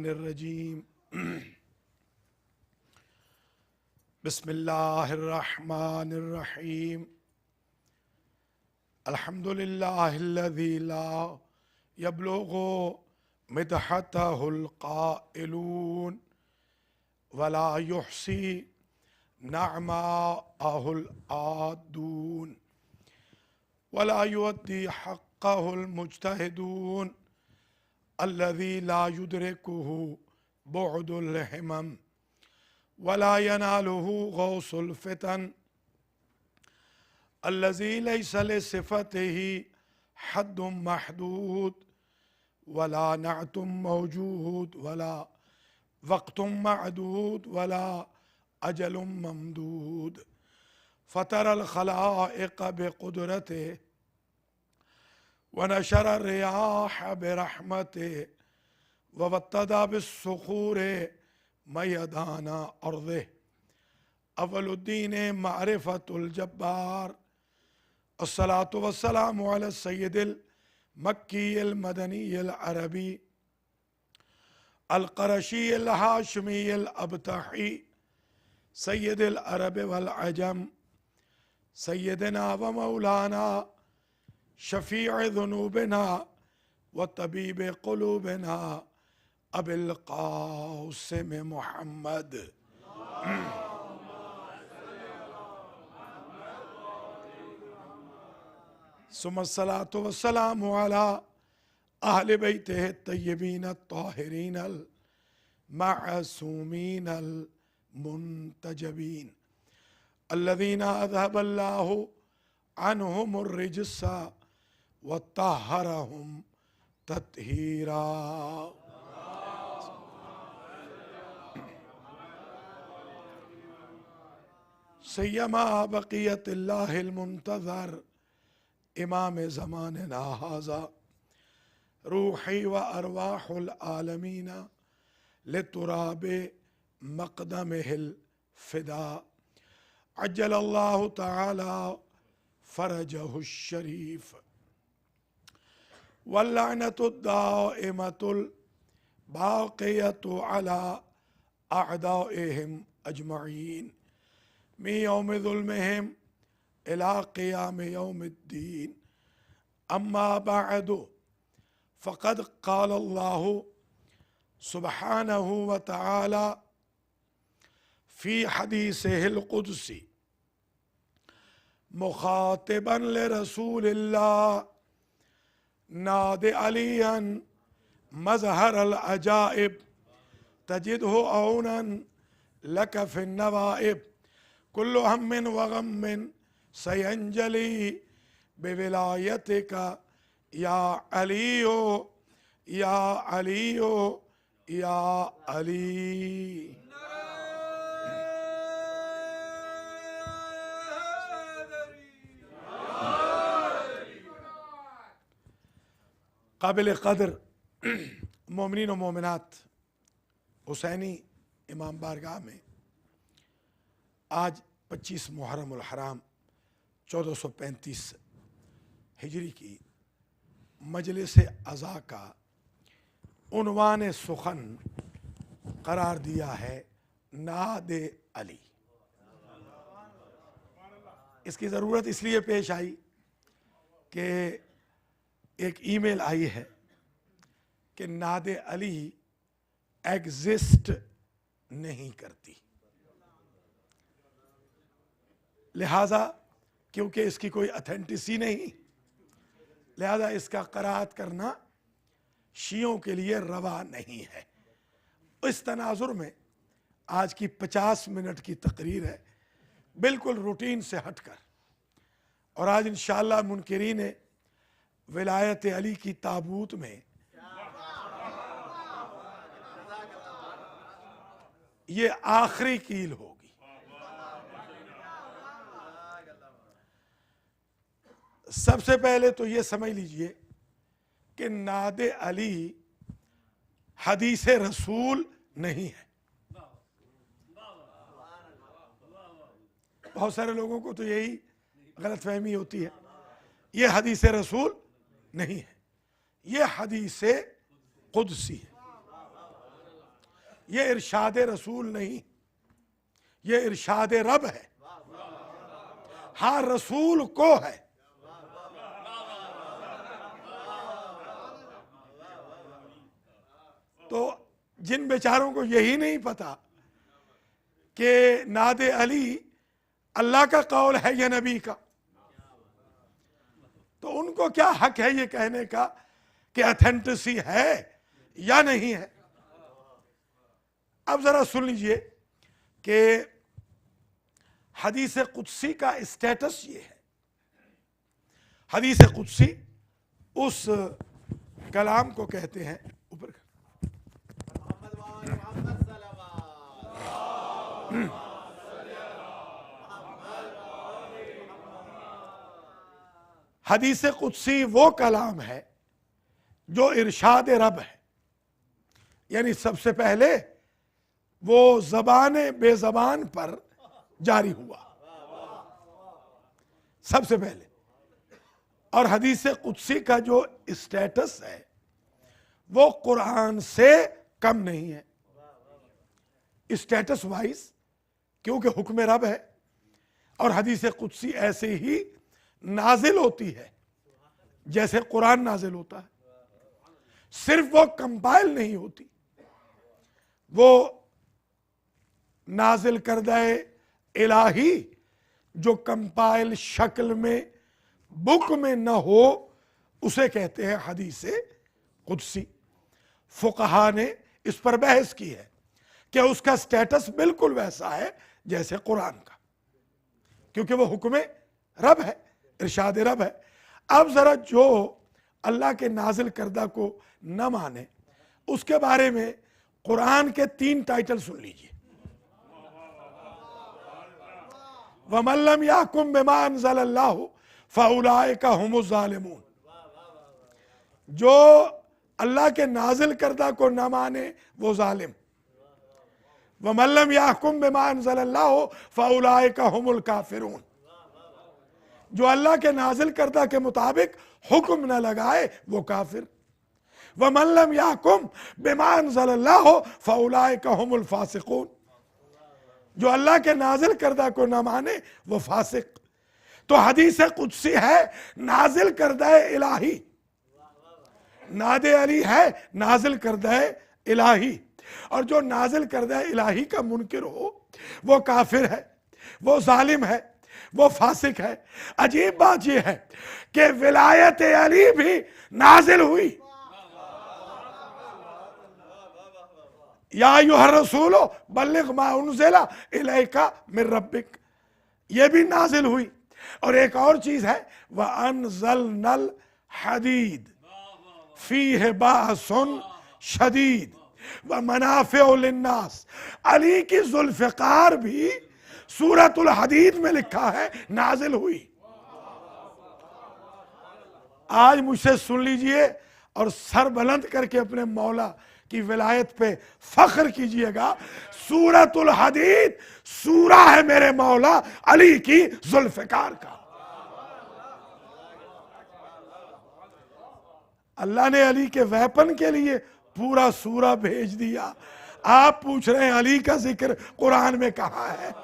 रजीम बिस्मिल्लाहिर्रहमानिर्रहीम अल्हम्दुलिल्लाहिल्लज़ी ला यब्लुगु मिदहतहुल क़ाइलून वला युहसी नअमाअहुल आदून वला युअद्दी हक़्क़हुल मुज्तहिदून अल्लज़ी ला युद्रिकुहु बुअदुल हिमम वला यनालुहु गौसुल फितन अल्लज़ी लैसा लिसिफ़तिही हद्दुम महदूद वला नअतुम मौजूद वला वक़्तुम मअदूद वला अजलुम ममदूद फ़तरल ख़लाइक़ बिक़ुदरतिही वनशर रियाह बिरहमतिही ववत्तदा बिस्सुखूरि मयदाना अर्ज़िही अव्वलुद्दीन मारिफ़तुल जब्बार अस्सलातु वस्सलामु अला सय्यिदिल मक्कील मदनील अरबी अल क़रशील हाशिमील अबतही सय्यिदिल अरब वल अजम सय्यदना व मौलाना शफ़ीअ ज़ुनूबिना व तबीब क़ुलूबिना अबिल क़ासिम मुहम्मद सुम्मस्सलातु वस्सलामु अला अहले बैतिही तय्यबीन अत्ताहिरीन अल मअसूमीन अल मुंतजबीन अल्लज़ीना अज़हबल्लाहु अन्हुमुर रिज्सा वत्तहरहुम तत्हीरा। सय्यमा बक़ियतिल्लाहिल मुंतज़र इमाम ज़मानिना हाज़ा रूही व अरवाहुल आलमीना लितुराबे मक़दमिहिल फ़िदा अज्जलल्लाहु तआला फ़रजहुश शरीफ वल्लअनतुद दाइमतुल बाक़ियतु अला अअदाइहिम अजमईन मिन यौमि ज़ुल्मिहिम इला क़ियाम यौमिद्दीन अम्मा बअदु फ़क़द क़ाल अल्लाहु सुब्हानहु व तआला फ़ी हदीसिहिल क़ुदसी मुख़ातिबन लिरसूलिल्लाह नादि अलियन मज़हरल अजाइब तजिदहु औनन लक फ़िन्नवाइब कुल्लु हम्मिन व गम्मिन सयंजली बिविलायतिका या अलियो या अलियो या अली। काबिल क़द्र मोमिनीन व मोमिनात हुसैनी इमाम बारगाह में आज 25 मुहर्रमुल हराम 1435 हिजरी की मजलिस अज़ा का उन्वान सुखन करार दिया है नाद अली। इसकी ज़रूरत इसलिए पेश आई कि एक ईमेल आई है कि नाद अली एग्जिस्ट नहीं करती, लिहाजा क्योंकि इसकी कोई अथेंटिसी नहीं, लिहाजा इसका क़राअत करना शियों के लिए रवा नहीं है। इस तनाजुर में आज की 50 मिनट की तकरीर है, बिल्कुल रूटीन से हटकर, और आज इंशाअल्लाह मुनकिरीन विलायत अली की ताबूत में ये आखिरी कील होगी। सबसे पहले तो ये समझ लीजिए कि नाद अली हदीस रसूल नहीं है। बहुत सारे लोगों को तो यही गलतफहमी होती है, ये हदीस रसूल नहीं है, ये हदीस कुदसी है। ये इरशाद रसूल नहीं, ये इरशाद रब है। हाँ, रसूल को है। तो जिन बेचारों को यही नहीं पता कि नादे अली अल्लाह का कौल है या नबी का, तो उनको क्या हक है ये कहने का कि ऑथेंटिसी है या नहीं है। अब जरा सुन लीजिए कि हदीस कुदसी का स्टेटस ये है। हदीस कुदसी उस कलाम को कहते हैं, ऊपर हदीस कुदसी वो कलाम है जो इरशाद रब है, यानी सबसे पहले वो ज़बान बेज़बान पर जारी हुआ सबसे पहले। और हदीस कुदसी का जो स्टेटस है वो कुरान से कम नहीं है स्टेटस वाइज, क्योंकि हुक्म रब है और हदीस कुदसी ऐसे ही नाजिल होती है जैसे कुरान नाजिल होता है। सिर्फ वो कंपाइल नहीं होती, वो नाजिल करदा इलाही जो कंपाइल शक्ल में बुक में न हो उसे कहते हैं हदीस कुदसी। फुकहा ने इस पर बहस की है कि उसका स्टेटस बिल्कुल वैसा है जैसे कुरान का, क्योंकि वो हुक्म रब है, इरशाद रब है। अब जरा जो अल्लाह के नाजिल करदा को न माने उसके बारे में कुरान के 3 टाइटल सुन लीजिए। वमल्लम याकुम बिमा अंज़लल्लाहु फउलाइका हुमुज़ ज़ालिमून, जो अल्लाह के नाजिल करदा को न माने वो जालिम। वमल्लम याकुम बिमा अंज़लल्लाहु फउलाइका हुमुल काफिरून, जो अल्लाह के नाजिल करदा के मुताबिक हुक्म न लगाए वो काफिर। वमल्लम याकुम बिमा अंज़लल्लाहु फउलाइका हुमुल फासिकून, जो अल्लाह के नाजिल करदा को न माने वो फासिक। तो हदीस कुदसी है नाजिल करदा इलाही, नादे अली है नाजिल करदा इलाही, और जो नाजिल करदा इलाही का मुनकिर हो वो काफिर है, वो जालिम है, वो फासिक है। अजीब बात यह है कि विलायत अली भी नाजिल हुई, या अय्युहर रसूलो बल्लिग मा उनज़िला इलैका मिन रब्बिक, ये भी नाजिल हुई। और एक और चीज है, व अनज़लनल हदीद फीह बाअसुन शदीद व मनाफ़िउ लिन्नास। अली की जुल्फ़िकार भी सूरतुल हदीद में लिखा है नाजिल हुई। आज मुझसे सुन लीजिए और सर बुलंद करके अपने मौला की विलायत पे फख्र कीजिएगा। सूरतुल हदीद सूरा है मेरे मौला अली की जुल्फ़िकार का। अल्लाह ने अली के वेपन के लिए पूरा सूरा भेज दिया। आप पूछ रहे हैं अली का जिक्र कुरान में कहाँ है?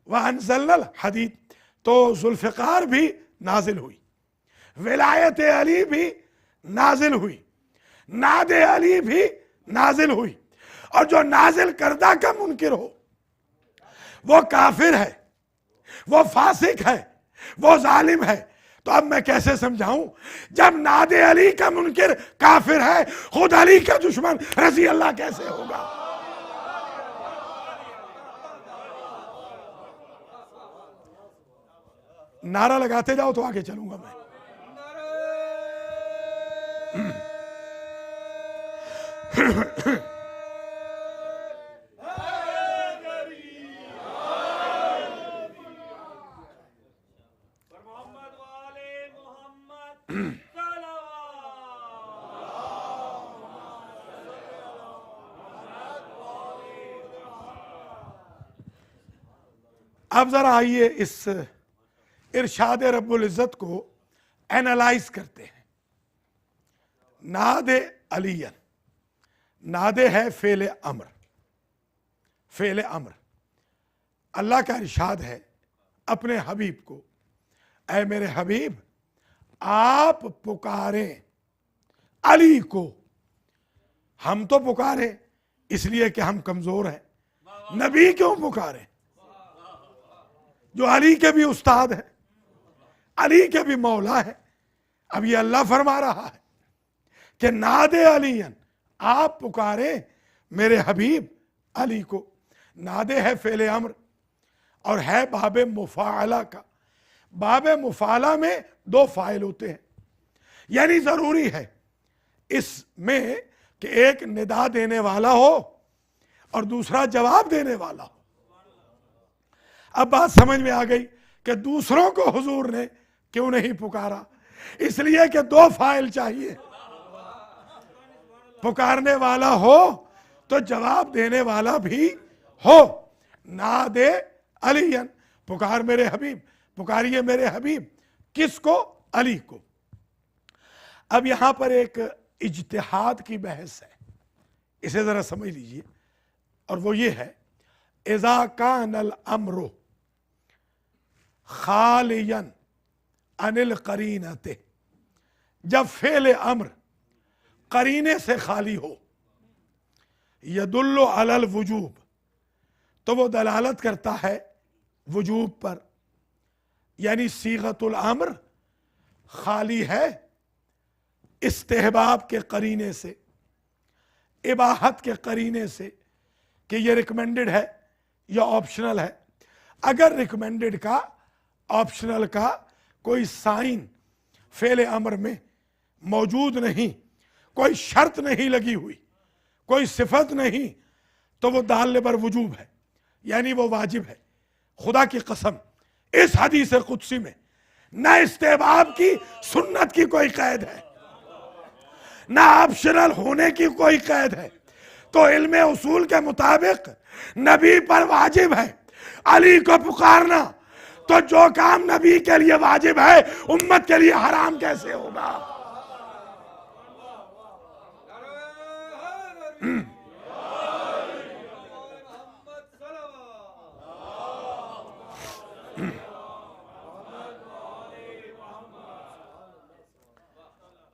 वह अनज़लनल हदीद, तो जुल्फ़िकार भी नाजिल हुई, विलायत अली भी नाजिल हुई, नादे अली भी नाजिल हुई। और जो नाजिल करदा का मुनकिर हो वो काफिर है, वो फासिक है, वो जालिम है। तो अब मैं कैसे समझाऊं, जब नादे अली का मुनकिर काफिर है, खुद अली का दुश्मन रज़ी अल्लाह कैसे होगा? नारा लगाते जाओ तो आगे चलूंगा मैं। अब जरा आइए इस इरशाद रब्बुल इज़्ज़त को एनालाइज करते हैं। नादे अलियन, नादे है फेले अम्र, फेले अम्र। अल्लाह का इरशाद है अपने हबीब को, ऐ मेरे हबीब आप पुकारें अली को। हम तो पुकारे इसलिए कि हम कमजोर हैं, नबी क्यों पुकारे जो अली के भी उस्ताद है, अली के भी मौला है। अब ये अल्लाह फरमा रहा है कि नादे अलीयन, आप पुकारे मेरे हबीब अली को। नादे है फेले अम्र और है बाबे मुफाला का। बाबे मुफाला में दो फाइल होते हैं, यानी जरूरी है इसमें कि एक निदा देने वाला हो और दूसरा जवाब देने वाला हो। अब बात समझ में आ गई कि दूसरों को हुजूर ने क्यों नहीं पुकारा, इसलिए कि दो फाइल चाहिए, पुकारने वाला हो तो जवाब देने वाला भी हो। नादे अलीयन, पुकार मेरे हबीब, पुकारिए मेरे हबीब, किसको? अली को। अब यहां पर एक इज्तिहाद की बहस है, इसे जरा समझ लीजिए, और वो ये है इज़ा कानल अम्रो खालियन अनिल करीनते, जब फेल अम्र करीने से खाली हो, यदुल्लो अलल वजूब, तो वो दलालत करता है वजूब पर, यानी सीगतुल अम्र खाली है इस्तेहबाब के करीने से, इबाहत के करीने से कि ये रिकमेंडेड है या ऑप्शनल है। अगर रिकमेंडेड का ऑप्शनल का कोई साइन फेल अमर में मौजूद नहीं, कोई शर्त नहीं लगी हुई, कोई सिफत नहीं, तो वो दाल बर वजूब है, यानी वो वाजिब है। खुदा की कसम इस हदीस कुदसी में न इस्तेहबाब की सुन्नत की कोई कैद है, ना ऑप्शनल होने की कोई कैद है। तो इल्मे उसूल के मुताबिक नबी पर वाजिब है अली को पुकारना, तो जो काम नबी के लिए वाजिब है उम्मत के लिए हराम कैसे होगा?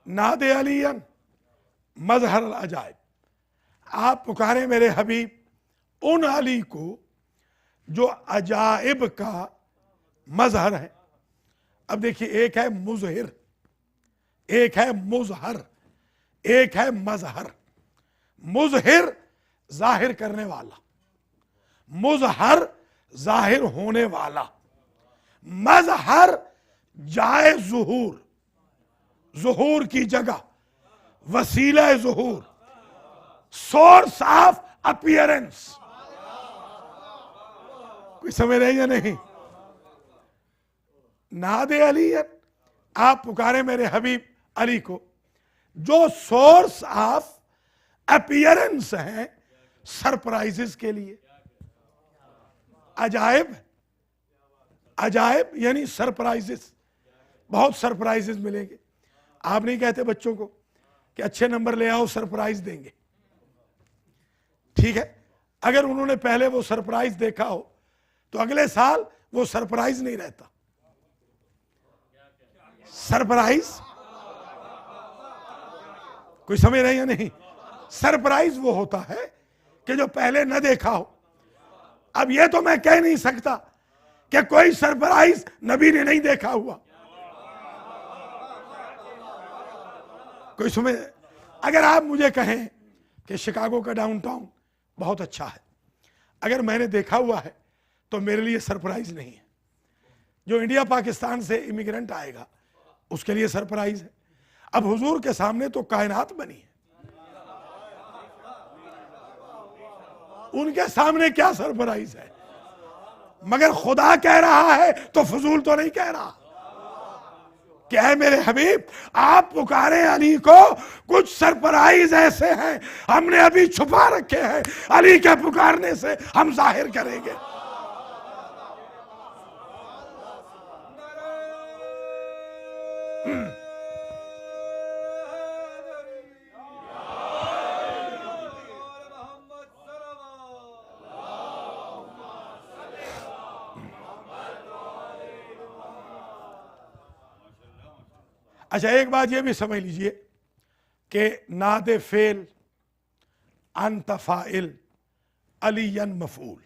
नादे अलीयन मजहर अजायब, आप पुकारे मेरे हबीब उन अली को जो अजाइब का मजहर है। अब देखिए, एक है मुजहिर, एक है मुजहर, एक है मजहर। मुजहिर जाहिर करने वाला, मुजहर जाहिर होने वाला, मजहर जाए जुहूर, जुहूर की जगह, वसीला जुहूर, सोर्स ऑफ अपीयरेंस। कोई समझ रहे या नहीं? नादे अलीयन, आप पुकारे मेरे हबीब अली को जो सोर्स ऑफ अपीयरेंस है सरप्राइजेस के लिए। अजायब, अजायब यानी सरप्राइजेस, बहुत सरप्राइजेस मिलेंगे। आप नहीं कहते बच्चों को कि अच्छे नंबर ले आओ सरप्राइज देंगे, ठीक है? अगर उन्होंने पहले वो सरप्राइज देखा हो तो अगले साल वो सरप्राइज नहीं रहता। सरप्राइज, कोई समझ रहे या नहीं? सरप्राइज वो होता है कि जो पहले न देखा हो। अब ये तो मैं कह नहीं सकता कि कोई सरप्राइज नबी ने नहीं देखा हुआ। कोई समझ? अगर आप मुझे कहें कि शिकागो का डाउनटाउन बहुत अच्छा है, अगर मैंने देखा हुआ है तो मेरे लिए सरप्राइज नहीं है। जो इंडिया पाकिस्तान से इमिग्रेंट आएगा उसके लिए सरप्राइज है। अब हुजूर के सामने तो कायनात बनी है, उनके सामने क्या सरप्राइज है? मगर खुदा कह रहा है तो फजूल तो नहीं कह रहा। क्या है मेरे हबीब, आप पुकारे अली को, कुछ सरप्राइज ऐसे हैं हमने अभी छुपा रखे हैं, अली के पुकारने से हम जाहिर करेंगे। अच्छा, एक बात ये भी समझ लीजिए कि नादे फेल अंत फाइल अलीयन मफूल,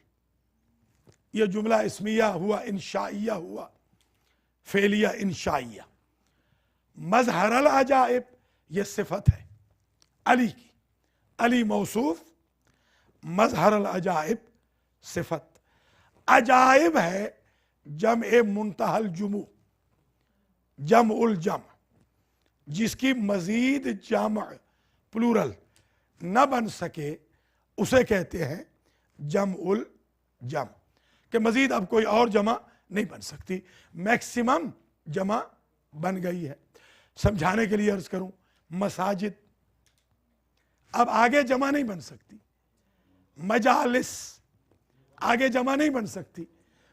ये जुमला इसमिया हुआ, इंशाइया हुआ, फेलिया इंशाइया। मजहरल अजाइब ये सिफत है अली की, अली मौसूफ, मजहरल अजाइब सिफत। अजाइब है जम ए मुंतहल जुमू, जम उल जम, जिसकी मजीद जम प्लूरल न बन सके उसे कहते हैं जम उल जम, कि मजीद अब कोई और जमा नहीं बन सकती, मैक्सिमम जमा बन गई है। समझाने के लिए अर्ज करूं, मसाजिद अब आगे जमा नहीं बन सकती, मजालिस आगे जमा नहीं बन सकती,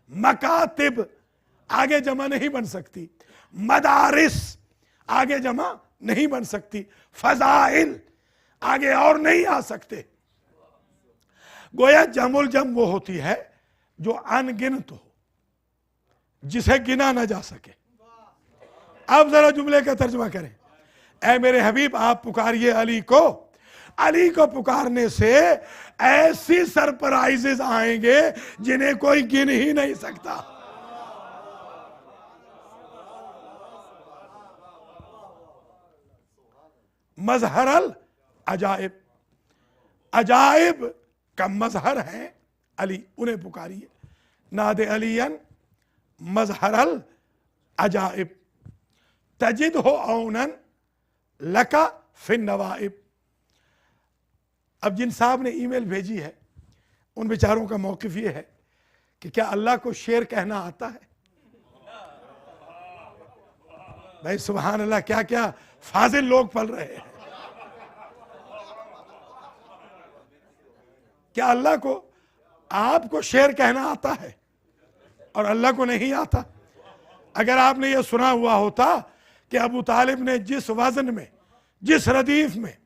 मकातिब आगे जमा नहीं बन सकती, मदारिस आगे जमा नहीं बन सकती, फजाइल आगे और नहीं आ सकते। गोया जमुल जम वो होती है जो अनगिनत हो, जिसे गिना ना जा सके। अब जरा जुमले का तर्जुमा करें। ऐ मेरे हबीब आप पुकारिए अली को, अली को पुकारने से ऐसी सरप्राइजेस आएंगे जिन्हें कोई गिन ही नहीं सकता। मजहरल अजाइब, अजाइब का मजहर है अली, उन्हें पुकारिए। नादे अलियन मजहरल अजाइब, तजिद हो औनन लका फिन नवाइब। अब जिन साहब ने ईमेल भेजी है उन बेचारों का मौक़िफ़ ये है कि क्या अल्लाह को शेर कहना आता है? भाई सुभान अल्लाह, क्या क्या फाजिल लोग पल रहे हैं। क्या अल्लाह को, आपको शेर कहना आता है और अल्लाह को नहीं आता? अगर आपने ये सुना हुआ होता कि अबू तालिब ने जिस वजन में, जिस रदीफ में,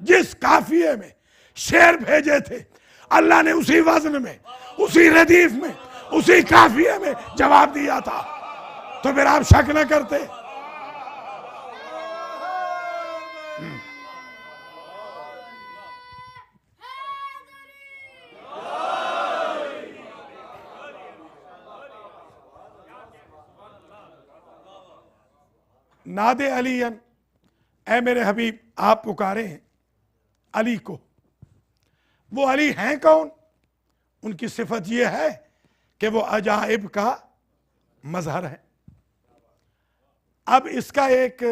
जिस काफिये में शेर भेजे थे, अल्लाह ने उसी वजन में, उसी रदीफ में, उसी काफिये में जवाब दिया था, तो फिर आप शक न करते। नादे अलीयन, ऐ मेरे हबीब आप पुकारे हैं अली को। वो अली हैं कौन? उनकी सिफत ये है कि वो अजाइब का मजहर है। अब इसका एक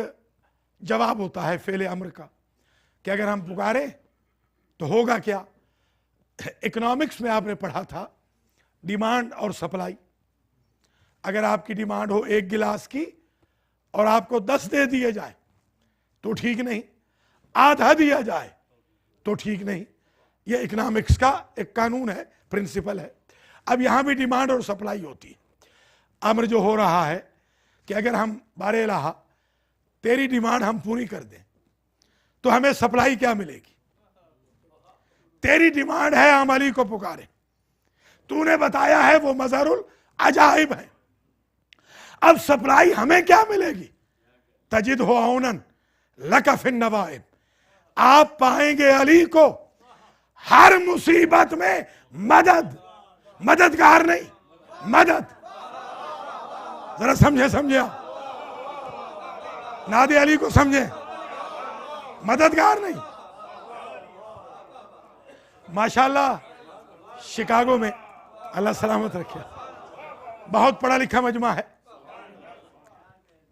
जवाब होता है फेले अम्र का कि अगर हम पुकारें तो होगा क्या। इकोनॉमिक्स में आपने पढ़ा था डिमांड और सप्लाई। अगर आपकी डिमांड हो 1 गिलास की और आपको 10 दे दिए जाए तो ठीक नहीं, आधा दिया जाए तो ठीक नहीं। यह इकोनॉमिक्स का एक कानून है, प्रिंसिपल है। अब यहां भी डिमांड और सप्लाई होती है। अमर जो हो रहा है कि अगर हम बारे इलाहा तेरी डिमांड हम पूरी कर दें तो हमें सप्लाई क्या मिलेगी? तेरी डिमांड है हम अली को पुकारें, तूने बताया है वो मजहरुल अजाइब है। अब सप्लाई हमें क्या मिलेगी? तजिद हो औनन लका फिन नवाइब, आप पाएंगे अली को हर मुसीबत में मदद, मददगार नहीं, मदद। जरा समझे, समझे आप, नादे अली को समझे, मददगार नहीं। माशाल्लाह शिकागो में, अल्लाह सलामत रखे, बहुत पढ़ा लिखा मजमा है।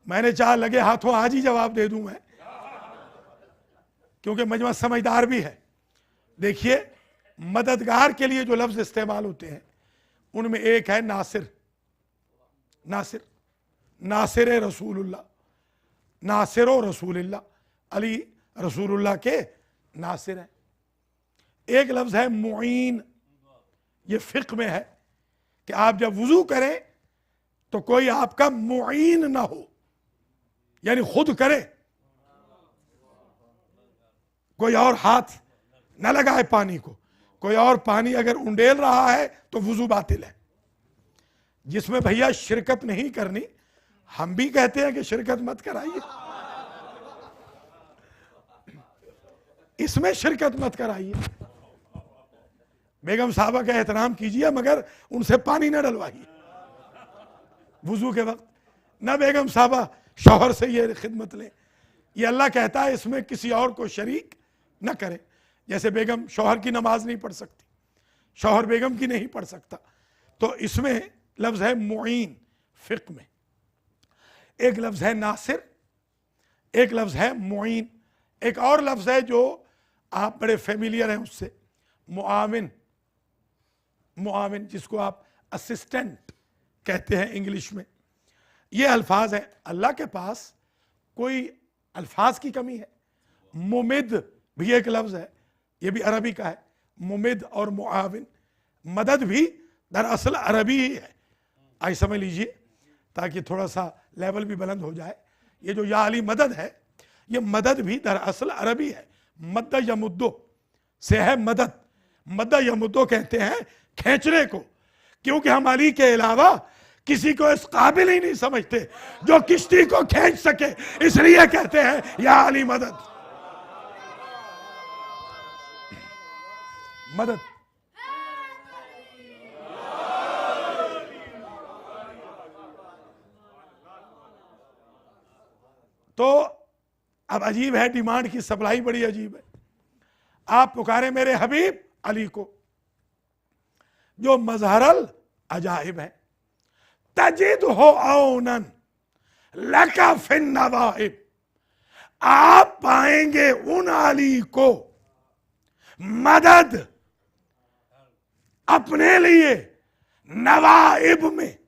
मैंने चाहा लगे हाथों आज ही जवाब दे दूं मैं, क्योंकि मजमा समझदार भी है। देखिए, मददगार के लिए जो लफ्ज इस्तेमाल होते हैं उनमें एक है नासिर। नासिर, नासिर रसूलुल्लाह, नासिरो रसूलुल्लाह, अली रसूलुल्लाह के नासिर है। एक लफ्ज है मुईन, ये फिक्र में है कि आप जब वुजू करें तो कोई आपका मुईन ना हो, यानी खुद करे, कोई और हाथ न लगाए पानी को। कोई और पानी अगर उंडेल रहा है तो वुजू बातिल है। जिसमें भैया शिरकत नहीं करनी, हम भी कहते हैं कि शिरकत मत कराइए, इसमें शिरकत मत कराइए। बेगम साहबा का एहतराम कीजिए मगर उनसे पानी न डलवाइए वुजू के वक्त। न बेगम साहबा शौहर से ये खिदमत लें। ये अल्लाह कहता है इसमें किसी और को शरीक न करें। जैसे बेगम शौहर की नमाज नहीं पढ़ सकती, शौहर बेगम की नहीं पढ़ सकता, तो इसमें लफ्ज़ है मुईन फ़िक़्ह में। एक लफ्ज़ है नासिर, एक लफ्ज़ है मुईन, एक और लफ्ज़ है जो आप बड़े फेमिलियर हैं उससे, मुआविन। मुआविन जिसको आप असिस्टेंट कहते हैं इंग्लिश में। ये अल्फाज हैं। अल्लाह के पास कोई अल्फाज की कमी है? मुमिद भी एक लफ्ज़ है, ये भी अरबी का है। मुमिद और मुआविन, मदद भी दरअसल अरबी ही है। आइए समझ लीजिए ताकि थोड़ा सा लेवल भी बुलंद हो जाए। ये जो या अली मदद है, ये मदद भी दरअसल अरबी है। मद्दा यमुद्दो से है मदद। मद्दा यमुद्दो कहते हैं खींचने को, क्योंकि हम अली के अलावा किसी को इस काबिल ही नहीं समझते जो किश्ती को खींच सके, इसलिए कहते हैं या अली मदद। मदद तो अब अजीब है, डिमांड की सप्लाई बड़ी अजीब है। आप पुकारे मेरे हबीब अली को जो मजहरल अजाइब है। तजिद हो औनन लका फिन नवाइब, आप पाएंगे उन अली को मदद अपने लिए नवाइब में।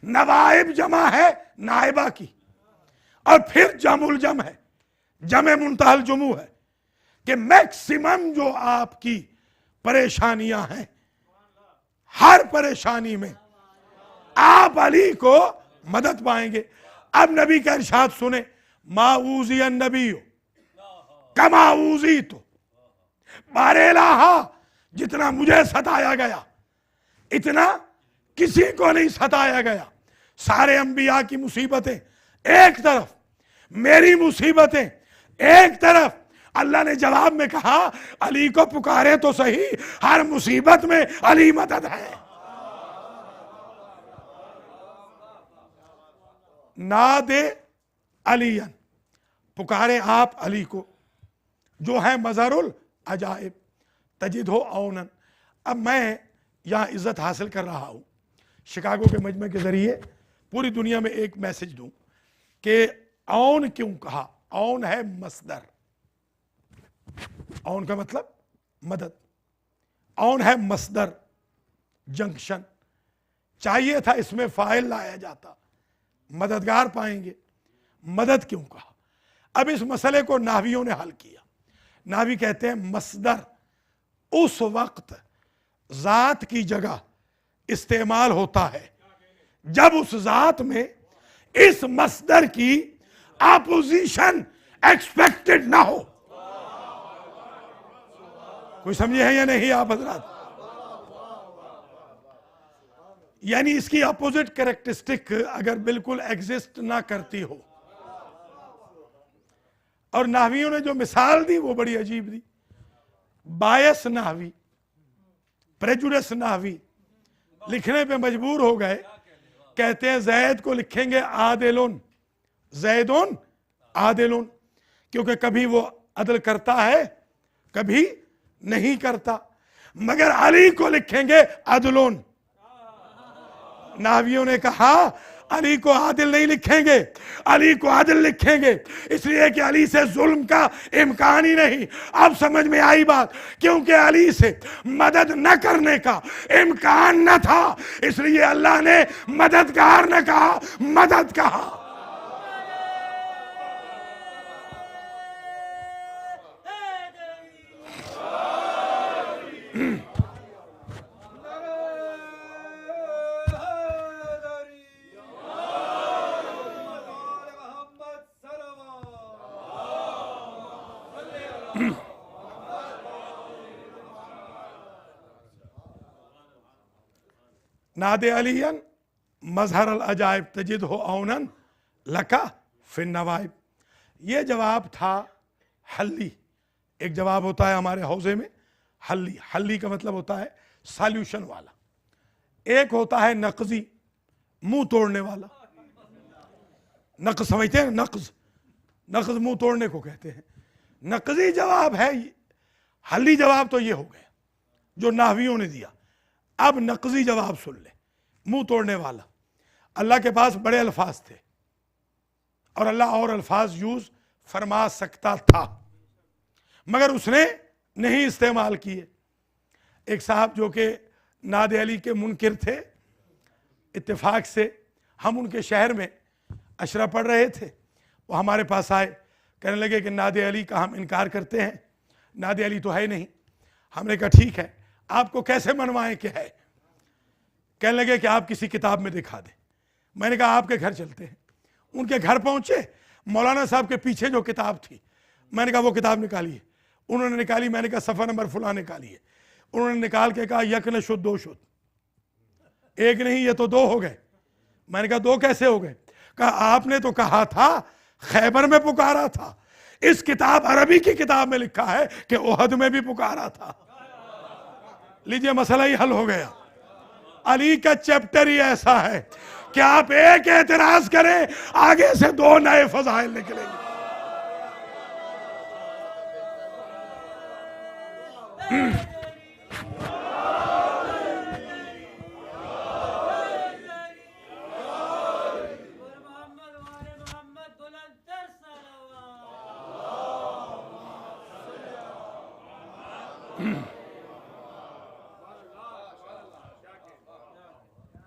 नवाइब जमा है नाइबा की, और फिर जमुल जम है, जमे मुंतहल जुमू है कि मैक्सिमम जो आपकी परेशानियां हैं, हर परेशानी में आप अली को मदद पाएंगे। अब नबी का इरशाद सुने, माऊजी नबी कमाऊजी तो बारेलाहा, जितना मुझे सताया गया इतना किसी को नहीं सताया गया। सारे अंबिया की मुसीबतें एक तरफ, मेरी मुसीबतें एक तरफ। अल्लाह ने जवाब में कहा अली को पुकारे तो सही, हर मुसीबत में अली मदद है। नादे अलीयन, पुकारे आप अली को जो है मजहरुल अजाइब, तजिद हो औनन। अब मैं यहाँ इज्जत हासिल कर रहा हूँ शिकागो के मजमे के ज़रिए पूरी दुनिया में एक मैसेज दूँ कि औन क्यों कहा। औन है मसदर, औन का मतलब मदद। औन है मसदर, जंक्शन। चाहिए था इसमें फाइल लाया जाता, मददगार पाएंगे। मदद क्यों कहा? अब इस मसले को नाहवियों ने हल किया। नाहवी कहते हैं मसदर उस वक्त जात की जगह इस्तेमाल होता है जब उस जात में इस मसदर की अपोजिशन एक्सपेक्टेड ना हो। कोई समझे है या नहीं आप हजरात? यानी इसकी अपोजिट कैरेक्टरिस्टिक अगर बिल्कुल एग्जिस्ट ना करती हो। और नाहवियों ने जो मिसाल दी वो बड़ी अजीब दी। बायस नाहवी, प्रेजुडिस नाहवी लिखने पे मजबूर हो गए। कहते हैं जैद को लिखेंगे आदिलुन, जैदुन आदिलुन, क्योंकि कभी वो अदल करता है कभी नहीं करता। मगर अली को लिखेंगे अदलुन। नाहवियों ने कहा अली को आदिल नहीं लिखेंगे, अली को आदिल लिखेंगे, इसलिए कि अली से जुल्म का इम्कान ही नहीं। अब समझ में आई बात, क्योंकि अली से मदद न करने का इम्कान न था, इसलिए अल्लाह ने मददगार न कहा, मदद कहा। नादे अलियन मजहर अल अजाइब तजिद हो औनन लका फिन नवाइब। ये जवाब था हल्ली एक जवाब होता है हमारे हौजे में हल्ली, हल्ली का मतलब होता है सॉल्यूशन वाला। एक होता है नक़ज़ी, मुंह तोड़ने वाला। नक़ज़ समझते हैं? नक़ज़, नक़ज़ मुंह तोड़ने को कहते हैं। नक़ज़ी जवाब है, हल्ली जवाब तो ये हो गया जो नाहवियों ने दिया। अब नक़ज़ी जवाब सुन ले, मुंह तोड़ने वाला। अल्लाह के पास बड़े अल्फाज थे और अल्लाह और अल्फाज यूज फरमा सकता था, मगर उसने नहीं इस्तेमाल किए। एक साहब जो कि नादे अली के मुनकिर थे, इत्तेफाक से हम उनके शहर में अशरा पढ़ रहे थे, वो हमारे पास आए, कहने लगे कि नादे अली का हम इनकार करते हैं, नादे अली तो है नहीं। हमने कहा ठीक है, आपको कैसे मनवाएं कि है? कहने लगे कि आप किसी किताब में दिखा दें। मैंने कहा आपके घर चलते हैं। उनके घर पहुंचे, मौलाना साहब के पीछे जो किताब थी, मैंने कहा वो किताब निकालिए। उन्होंने निकाली, मैंने कहा सफ़ा नंबर फुला निकालिए। उन्होंने निकाल के कहा यक न शुद्ध दो शुद्ध, एक नहीं ये तो दो हो गए। मैंने कहा दो कैसे हो गए? कहा आपने तो कहा था खैबर में पुकारा था, इस किताब अरबी की किताब में लिखा है कि ओहद में भी पुकारा था। लीजिए मसला ही हल हो गया। अली का चैप्टर ही ऐसा है कि आप एक एतराज करें, आगे से दो नए फजाइल निकलेंगे।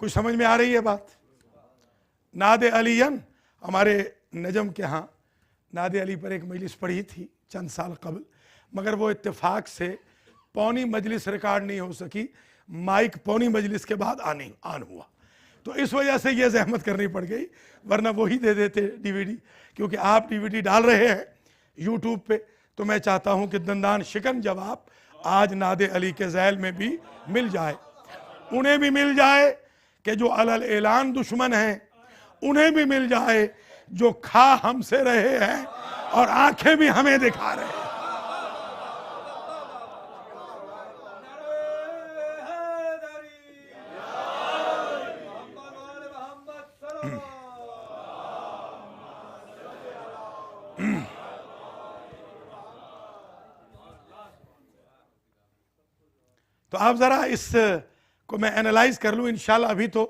कुछ समझ में आ रही है बात? नादे अलीयन, हमारे नजम के यहाँ नादे अली पर एक मजलिस पढ़ी थी चंद साल कबल, मगर वो इत्तेफाक से पौनी मजलिस रिकॉर्ड नहीं हो सकी, माइक पौनी मजलिस के बाद आन हुआ, तो इस वजह से ये जहमत करनी पड़ गई, वरना वही दे देते डीवीडी। क्योंकि आप डीवीडी डाल रहे हैं यूट्यूब पे, तो मैं चाहता हूँ कि दंदान शिकन जवाब आज नादे अली के ज़ैल में भी मिल जाए, उन्हें भी मिल जाए कि जो अलल ऐलान दुश्मन हैं, उन्हें भी मिल जाए जो खा हमसे रहे हैं और आंखें भी हमें दिखा रहे हैं। तो आप जरा इस को मैं एनालाइज कर लूँ इंशाल्लाह। अभी तो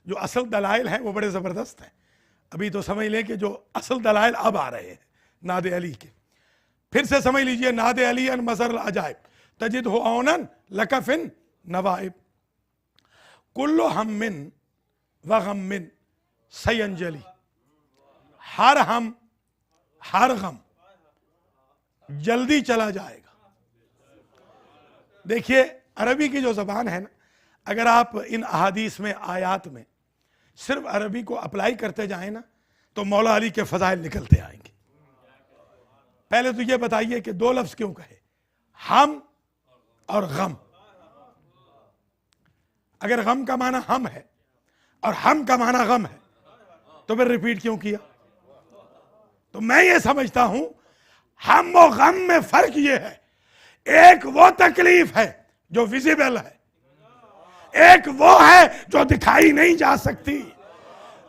जो असल दलाइल हैं वो बड़े ज़बरदस्त हैं, अभी तो समझ लें कि जो असल दलाइल अब आ रहे हैं नादे अली के। फिर से समझ लीजिए, नादे अली अन मज़र अजाइब तजिद हो औनन लकफिन नवाइब कुल्लो हममिन व गम्मिन सयंजली, हर हम हर गम जल्दी चला जाएगा। देखिए अरबी की जो ज़बान है ना, अगर आप इन अहादीस में आयात में सिर्फ अरबी को अप्लाई करते जाएं ना, तो मौला अली के फ़ज़ाइल निकलते आएंगे। पहले तो ये बताइए कि दो लफ्ज़ क्यों कहे, हम और गम? अगर गम का माना हम है और हम का माना गम है, तो फिर रिपीट क्यों किया? तो मैं ये समझता हूं हम और गम में फर्क ये है, एक वो तकलीफ है जो विजिबल है, एक वो है जो दिखाई नहीं जा सकती।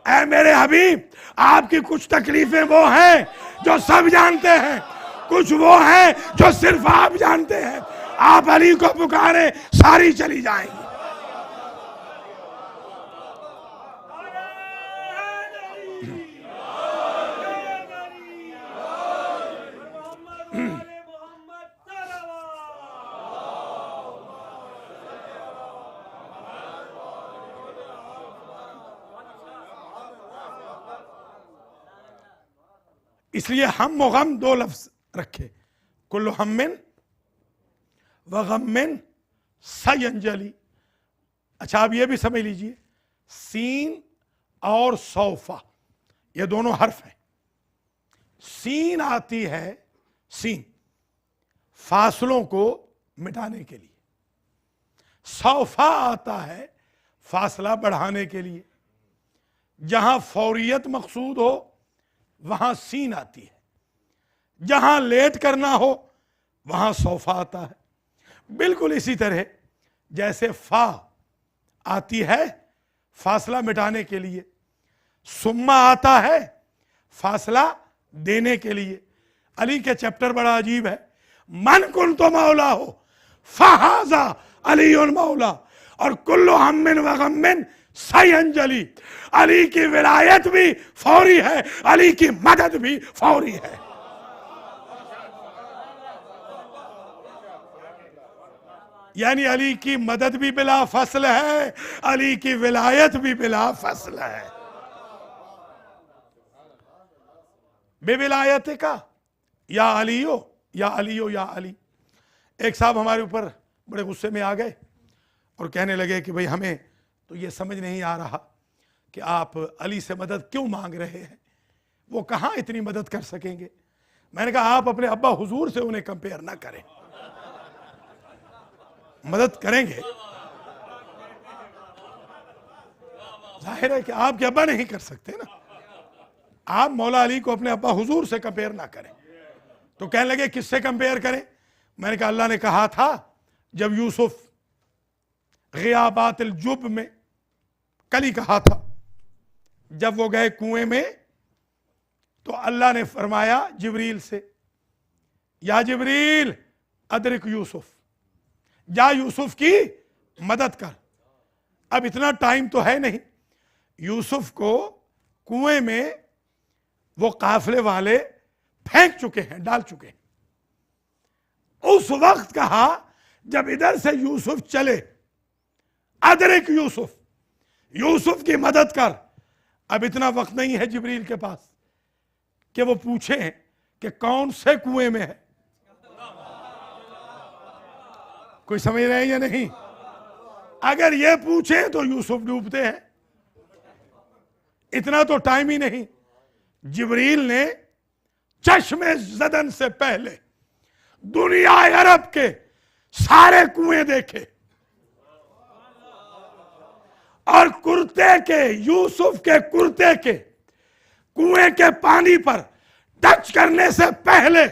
ऐ मेरे हबीब, आपकी कुछ तकलीफें वो हैं जो सब जानते हैं, कुछ वो हैं जो सिर्फ आप जानते हैं। आप अली को पुकारे, सारी चली जाएंगी। इसलिए हम व गम दो लफ्ज रखे, कुल्लु हम्मिन व गम्मिन सयंजली। अच्छा आप ये भी समझ लीजिए, सीन और सौफा ये दोनों हर्फ हैं। सीन आती है, सीन फासलों को मिटाने के लिए, सौफा आता है फासला बढ़ाने के लिए। जहां फौरियत मकसूद हो वहां सीन आती है, जहां लेट करना हो वहां सौफा आता है। बिल्कुल इसी तरह जैसे फा आती है फासला मिटाने के लिए, सुम्मा आता है फासला देने के लिए। अली के चैप्टर बड़ा अजीब है, मन कुन तो मौला हो फहाजा अली मौला, और कुल्लो हम्मिन व गम्मिन सही अंजलि। अली की विलायत भी फौरी है, अली की मदद भी फौरी है। यानी अली की मदद भी बिला फसल है, अली की विलायत भी बिला फसल है। बेविलायत का या अलियो या अलियो या अली। एक साहब हमारे ऊपर बड़े गुस्से में आ गए और कहने लगे कि भाई हमें तो ये समझ नहीं आ रहा कि आप अली से मदद क्यों मांग रहे हैं, वो कहाँ इतनी मदद कर सकेंगे। मैंने कहा आप अपने अब्बा हुजूर से उन्हें कंपेयर ना करें, मदद करेंगे। जाहिर है कि आपके अब्बा नहीं कर सकते ना, आप मौला अली को अपने अब्बा हुजूर से कंपेयर ना करें। तो कहने लगे किससे कंपेयर करें। मैंने कहा अल्लाह ने कहा था जब यूसुफ ग़ियाबातिल जुब में, कल ही कहा था, जब वो गए कुएं में तो अल्लाह ने फरमाया जिब्रील से, या जिब्रील अदरिक यूसुफ, जा यूसुफ की मदद कर। अब इतना टाइम तो है नहीं, यूसुफ को कुएं में वो काफले वाले फेंक चुके हैं, डाल चुके हैं। उस वक्त कहा जब इधर से यूसुफ चले, अदरिक यूसुफ, यूसुफ की मदद कर। अब इतना वक्त नहीं है जिब्रील के पास कि वो पूछे कि कौन से कुएं में है। कोई समझ रहे हैं या नहीं। अगर ये पूछे तो यूसुफ डूबते हैं, इतना तो टाइम ही नहीं। जिब्रील ने चश्मे ज़दन से पहले दुनिया अरब के सारे कुएं देखे और कुर्ते के, यूसुफ के कुर्ते के कुएं के पानी पर टच करने से पहले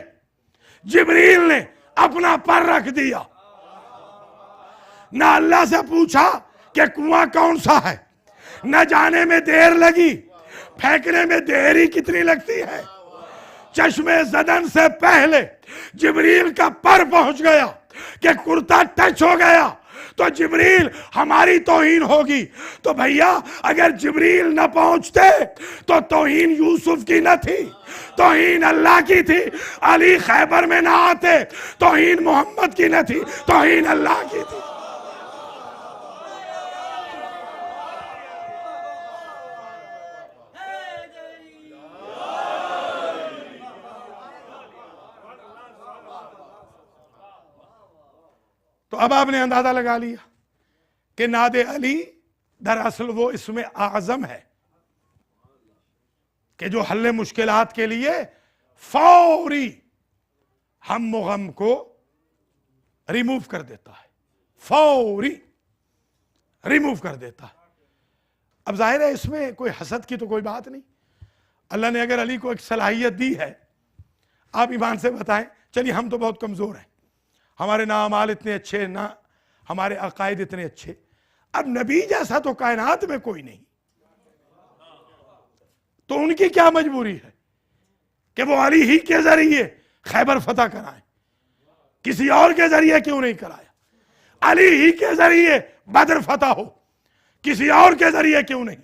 जिब्रील ने अपना पर रख दिया। ना अल्लाह से पूछा कि कुआं कौन सा है, न जाने में देर लगी, फेंकने में देर ही कितनी लगती है। चश्मे ज़दन से पहले जिब्रील का पर पहुंच गया कि कुर्ता टच हो गया तो जिब्रील हमारी तौहीन होगी। तो भैया अगर जिब्रील न पहुंचते तो तौहीन यूसुफ की न थी, तौहीन अल्लाह की थी। अली खैबर में ना आते, तौहीन मोहम्मद की न थी, तौहीन अल्लाह की थी। तो अब आपने अंदाजा लगा लिया कि नादे अली दरअसल वो इसमें आज़म है कि जो हल्ले मुश्किलात के लिए फौरी हम गम को रिमूव कर देता है, फौरी रिमूव कर देता है। अब जाहिर है इसमें कोई हसद की तो कोई बात नहीं। अल्लाह ने अगर अली को एक सलाहियत दी है, आप ईमान से बताएं, चलिए हम तो बहुत कमज़ोर हैं, हमारे ना अमाल इतने अच्छे, ना हमारे अकायद इतने अच्छे। अब नबी जैसा तो कायनात में कोई नहीं, तो उनकी क्या मजबूरी है कि वो अली ही के जरिए खैबर फतह कराएं, किसी और के जरिए क्यों नहीं कराया। अली ही के जरिए बदर फतह हो, किसी और के जरिए क्यों नहीं।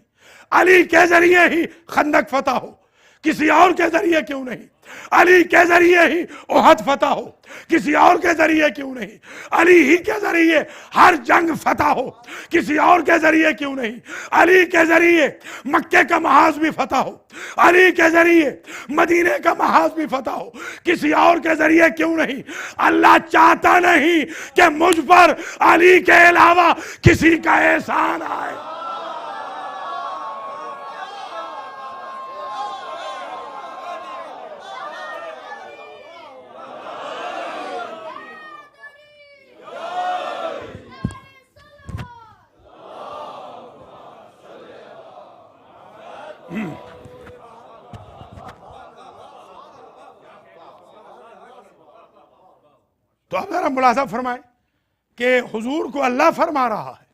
अली के जरिए ही खंदक फतह हो, किसी और के जरिए क्यों नहीं। अली के जरिए ही ओहद फतह हो, किसी और के जरिए क्यों नहीं। अली ही के जरिए हर जंग फतह हो, किसी और के जरिए क्यों नहीं। अली के जरिए मक्के का महाज भी फतह हो, अली के जरिए मदीने का महाज भी फतह हो, किसी और के जरिए क्यों नहीं। अल्लाह चाहता नहीं कि मुझ पर अली के अलावा किसी का एहसान आए। तो अब जरा मुलाजा फरमाएं कि हुजूर को अल्लाह फरमा रहा है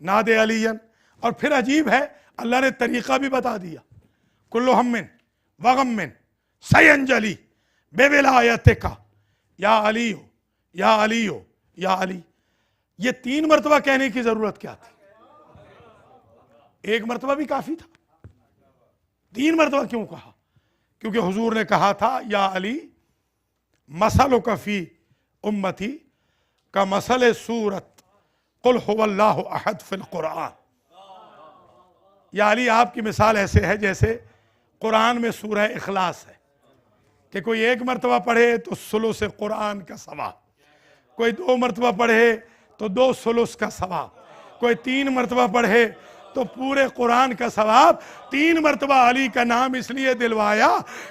नादे अलीयन, और फिर अजीब है अल्लाह ने तरीका भी बता दिया, कुल्लु हम्मिन वगम्मिन सयंजली बेविलायतिका या अली हो या अली हो या अली। ये 3 मरतबा कहने की जरूरत क्या थी? 1 मरतबा भी काफी था। 3 मरतबा क्यों कहा? क्योंकि हुजूर ने कहा था या अली मसलु कफी उम्मती का मसल सूरत कुल हुवल्लाहु अहद फिल कुरान। या अली आपकी मिसाल ऐसे है जैसे कुरान में सूरह इखलास है कि कोई 1 मरतबा पढ़े तो सुलुस कुरान का सवाब, कोई 2 मरतबा पढ़े तो 2 सुलुस का सवाब, कोई 3 मरतबा पढ़े तो पूरे कुरान का सवाब। 3 मरतबा अली का नाम इसलिए दिलवाया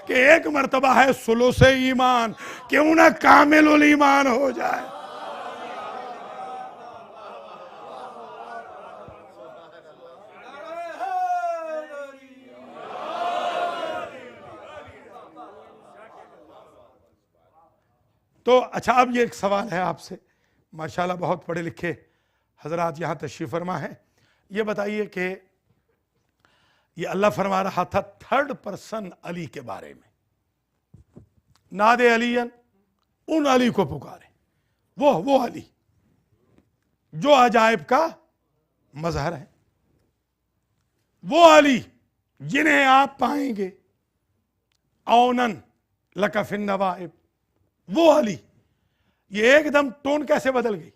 कि 1 मरतबा है सुलुस ईमान, क्यों ना कामिलुल ईमान हो जाए। तो अच्छा, अब ये एक सवाल है आपसे, माशाल्लाह बहुत पढ़े लिखे हजरात यहाँ तशरीफ फरमा है, ये बताइए कि ये अल्लाह फरमा रहा था 3rd पर्सन अली के बारे में, नादे अलीयन, उन अली को पुकारे, वो अली जो अजायब का मजहर है, वो अली जिन्हें आप पाएंगे औनन लकफिन नवाइब, वो अली। ये एकदम टोन कैसे बदल गई?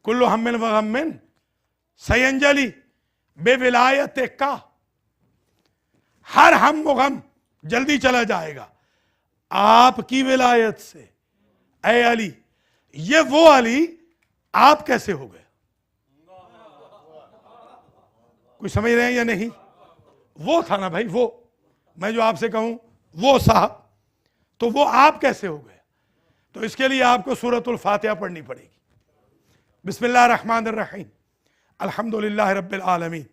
कुल्लु हम्मिन व गम्मिन सयंजली बेविलायत का, हर हम व गम जल्दी चला जाएगा आपकी विलायत से, ऐ अली। ये वो अली आप कैसे हो गए? कोई समझ रहे हैं या नहीं? वो था ना भाई, वो मैं जो आपसे कहूं वो साहब, तो वो आप कैसे हो गए? तो इसके लिए आपको सूरतुल फातिहा पढ़नी पड़ेगी। बिस्मिल्लाह रहमान रहीम, अल्हम्दुलिल्लाह रब्बिल आलमीन।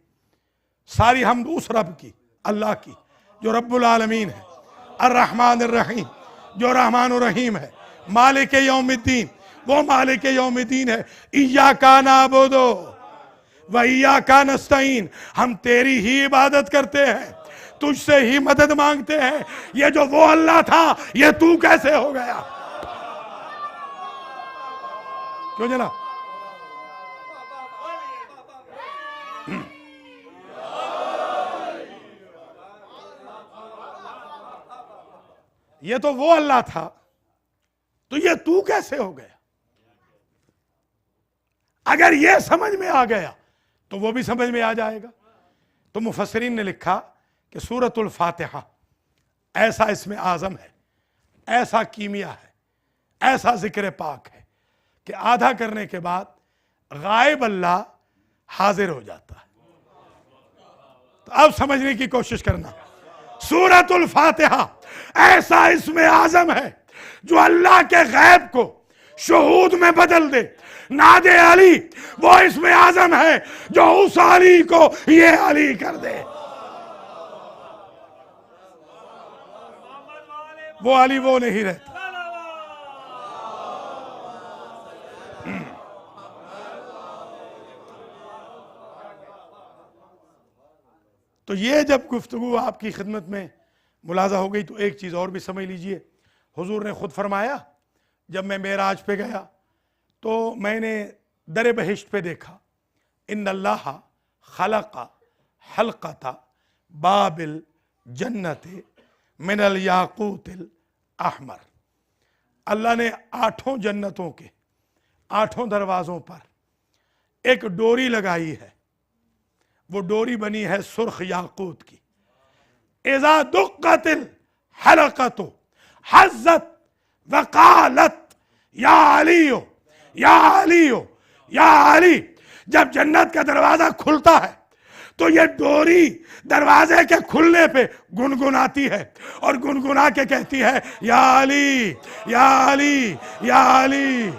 सारी हमद उस रब की, अल्लाह की, जो रब्बुल आलमीन है, अर्रहमान रहीम, जो रहमान रहीम है, मालिक यौमिद्दीन, वो मालिक यौमिद्दीन है, इय्याका नअबुदु व इय्याका नस्तईन, हम तेरी ही इबादत करते हैं, तुझसे ही मदद मांगते हैं। ये जो वो अल्लाह था, ये तू कैसे हो गया? क्यों जना? ये तो वो अल्लाह था, तो ये तू कैसे हो गया? अगर ये समझ में आ गया तो वो भी समझ में आ जाएगा। तो मुफस्सिरीन ने लिखा कि सूरतुल फातिहा ऐसा इसमें आजम है, ऐसा कीमिया है, ऐसा जिक्र पाक है कि आधा करने के बाद गायब अल्लाह हाजिर हो जाता है। तो अब समझने की कोशिश करना, सूरतुल फातिहा ऐसा इसमें आजम है जो अल्लाह के गैब को शुहूद में बदल दे। नादे अली वो इसमें आजम है जो उस अली को ये अली कर दे। वो अली वो नहीं रहता। तो ये जब गुफ्तगू आपकी खिदमत में मुलाजा हो गई तो एक चीज़ और भी समझ लीजिए। हुजूर ने खुद फरमाया, जब मैं मेराज पे गया तो मैंने दर बहिश्त पे देखा, इन्नल्लाह खलक़ा हल्क़ता बाबिल जन्नत मिनल याक़ूतिल अहमर। अल्लाह ने 8 जन्नतों के 8 दरवाज़ों पर एक डोरी लगाई है। वो डोरी बनी है सुर्ख याकूत की। इज़ा दुक्कतिल हलक़तु हज़्ज़त वक़ालत या अलीयो या अलीयो या अली। जब जन्नत का दरवाजा खुलता है तो ये डोरी दरवाजे के खुलने पे गुनगुनाती है और गुनगुना के कहती है या अली या अली या अली।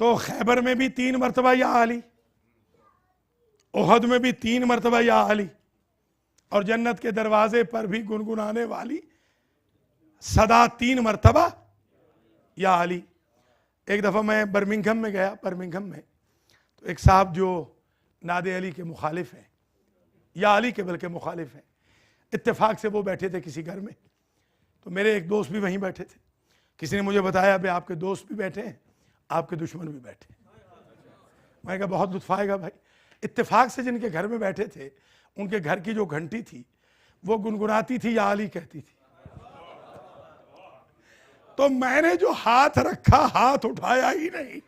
तो खैबर में भी 3 मरतबा या अली, ओहद में भी 3 मरतबा या अली, और जन्नत के दरवाजे पर भी गुनगुनाने वाली सदा 3 मरतबा या अली। एक दफ़ा मैं बर्मिंघम में गया, बर्मिंघम में तो एक साहब जो नादे अली के मुखालिफ हैं, या अली के बल्कि मुखालिफ हैं, इत्तेफाक से वो बैठे थे किसी घर में, तो मेरे एक दोस्त भी वहीं बैठे थे। किसी ने मुझे बताया भाई आपके दोस्त भी बैठे हैं, आपके दुश्मन भी बैठे हैं। मैंने कहा बहुत लुत्फ आएगा भाई। इत्तेफाक से जिनके घर में बैठे थे उनके घर की जो घंटी थी वो गुनगुनाती थी या अली कहती थी। तो मैंने जो हाथ रखा, हाथ उठाया ही नहीं।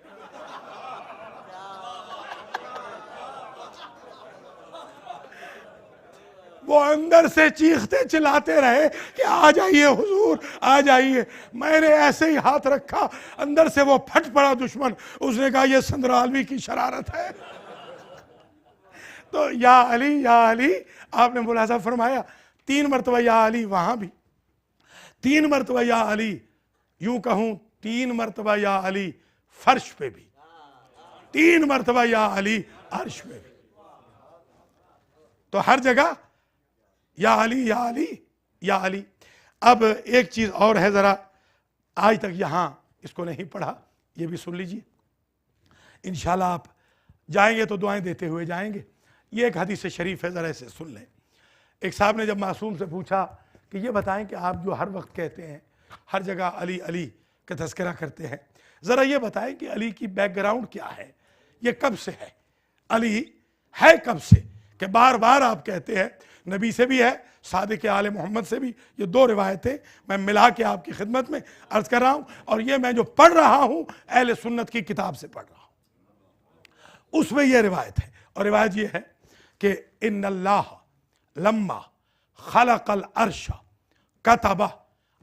वो अंदर से चीखते चिल्लाते रहे कि आ जाइए हुजूर, आ जाइए। मैंने ऐसे ही हाथ रखा, अंदर से वो फट पड़ा दुश्मन। उसने कहा ये संदरालवी की शरारत है। तो या अली आपने मुलाजा फरमाया 3 मरतबा या अली, वहां भी 3 मरतबा या अली, यूं कहूं 3 मरतबा या अली फर्श पे भी, 3 मरतबा या अली अर्श पे भी। तो हर जगह या अली या अली या अली। अब एक चीज और है, जरा आज तक यहां इसको नहीं पढ़ा, ये भी सुन लीजिए। इंशाल्लाह आप जाएंगे तो दुआएं देते हुए जाएंगे। ये एक हदीस शरीफ है, जरा इसे सुन लें। एक साहब ने जब मासूम से पूछा कि ये बताएं कि आप जो हर वक्त कहते हैं, हर जगह अली अली का तज़किरा करते हैं, ज़रा ये बताएं कि अली की बैकग्राउंड क्या है, ये कब से है, अली है कब से, कि बार बार आप कहते हैं। नबी से भी है, सादिक आले मोहम्मद से भी। ये 2 रिवायतें मैं मिला के आपकी खिदमत में अर्ज कर रहा हूँ, और ये मैं जो पढ़ रहा हूँ अहले सुन्नत की किताब से पढ़ रहा हूँ, उसमें यह रिवायत है। और रिवायत ये है कि इन्नल्लाह लम्मा खलक़ल अर्श कतबा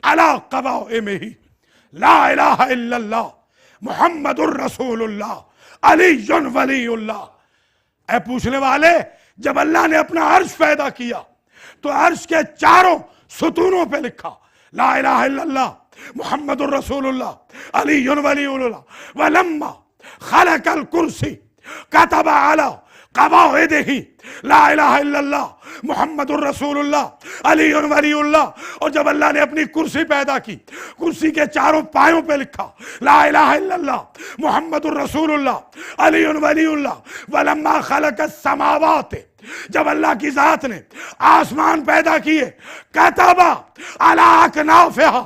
अला क़वाइमिही ला इलाहा इल्लल्लाह मुहम्मदुर रसूलुल्लाह अलीयुन वलीयुल्लाह। ऐ पूछने वाले, जब अल्लाह ने अपना अर्श पैदा किया तो अर्श के चारों सुतूनों पे लिखा ला इलाहा इल्लल्लाह मुहम्मदुर रसूलुल्लाह अलीयुन वलीयुल्लाह वलम्मा खलक़ल कुर्सी कतबा अला क़वाइदिही ला इलाहा इल्लल्लाह मुहम्मदुर रसूलुल्लाह अलीयुन वलीयुल्लाह। और जब अल्लाह ने अपनी कुर्सी पैदा की, कुर्सी के चारों पायों पे लिखा ला इलाहा इल्लल्लाह मुहम्मदुर रसूलुल्लाह अलीयुन वलीयुल्लाह। वलम्मा खलक़स समावात, जब अल्लाह की जात ने आसमान पैदा किए, कतबा अला अकनाफिहा,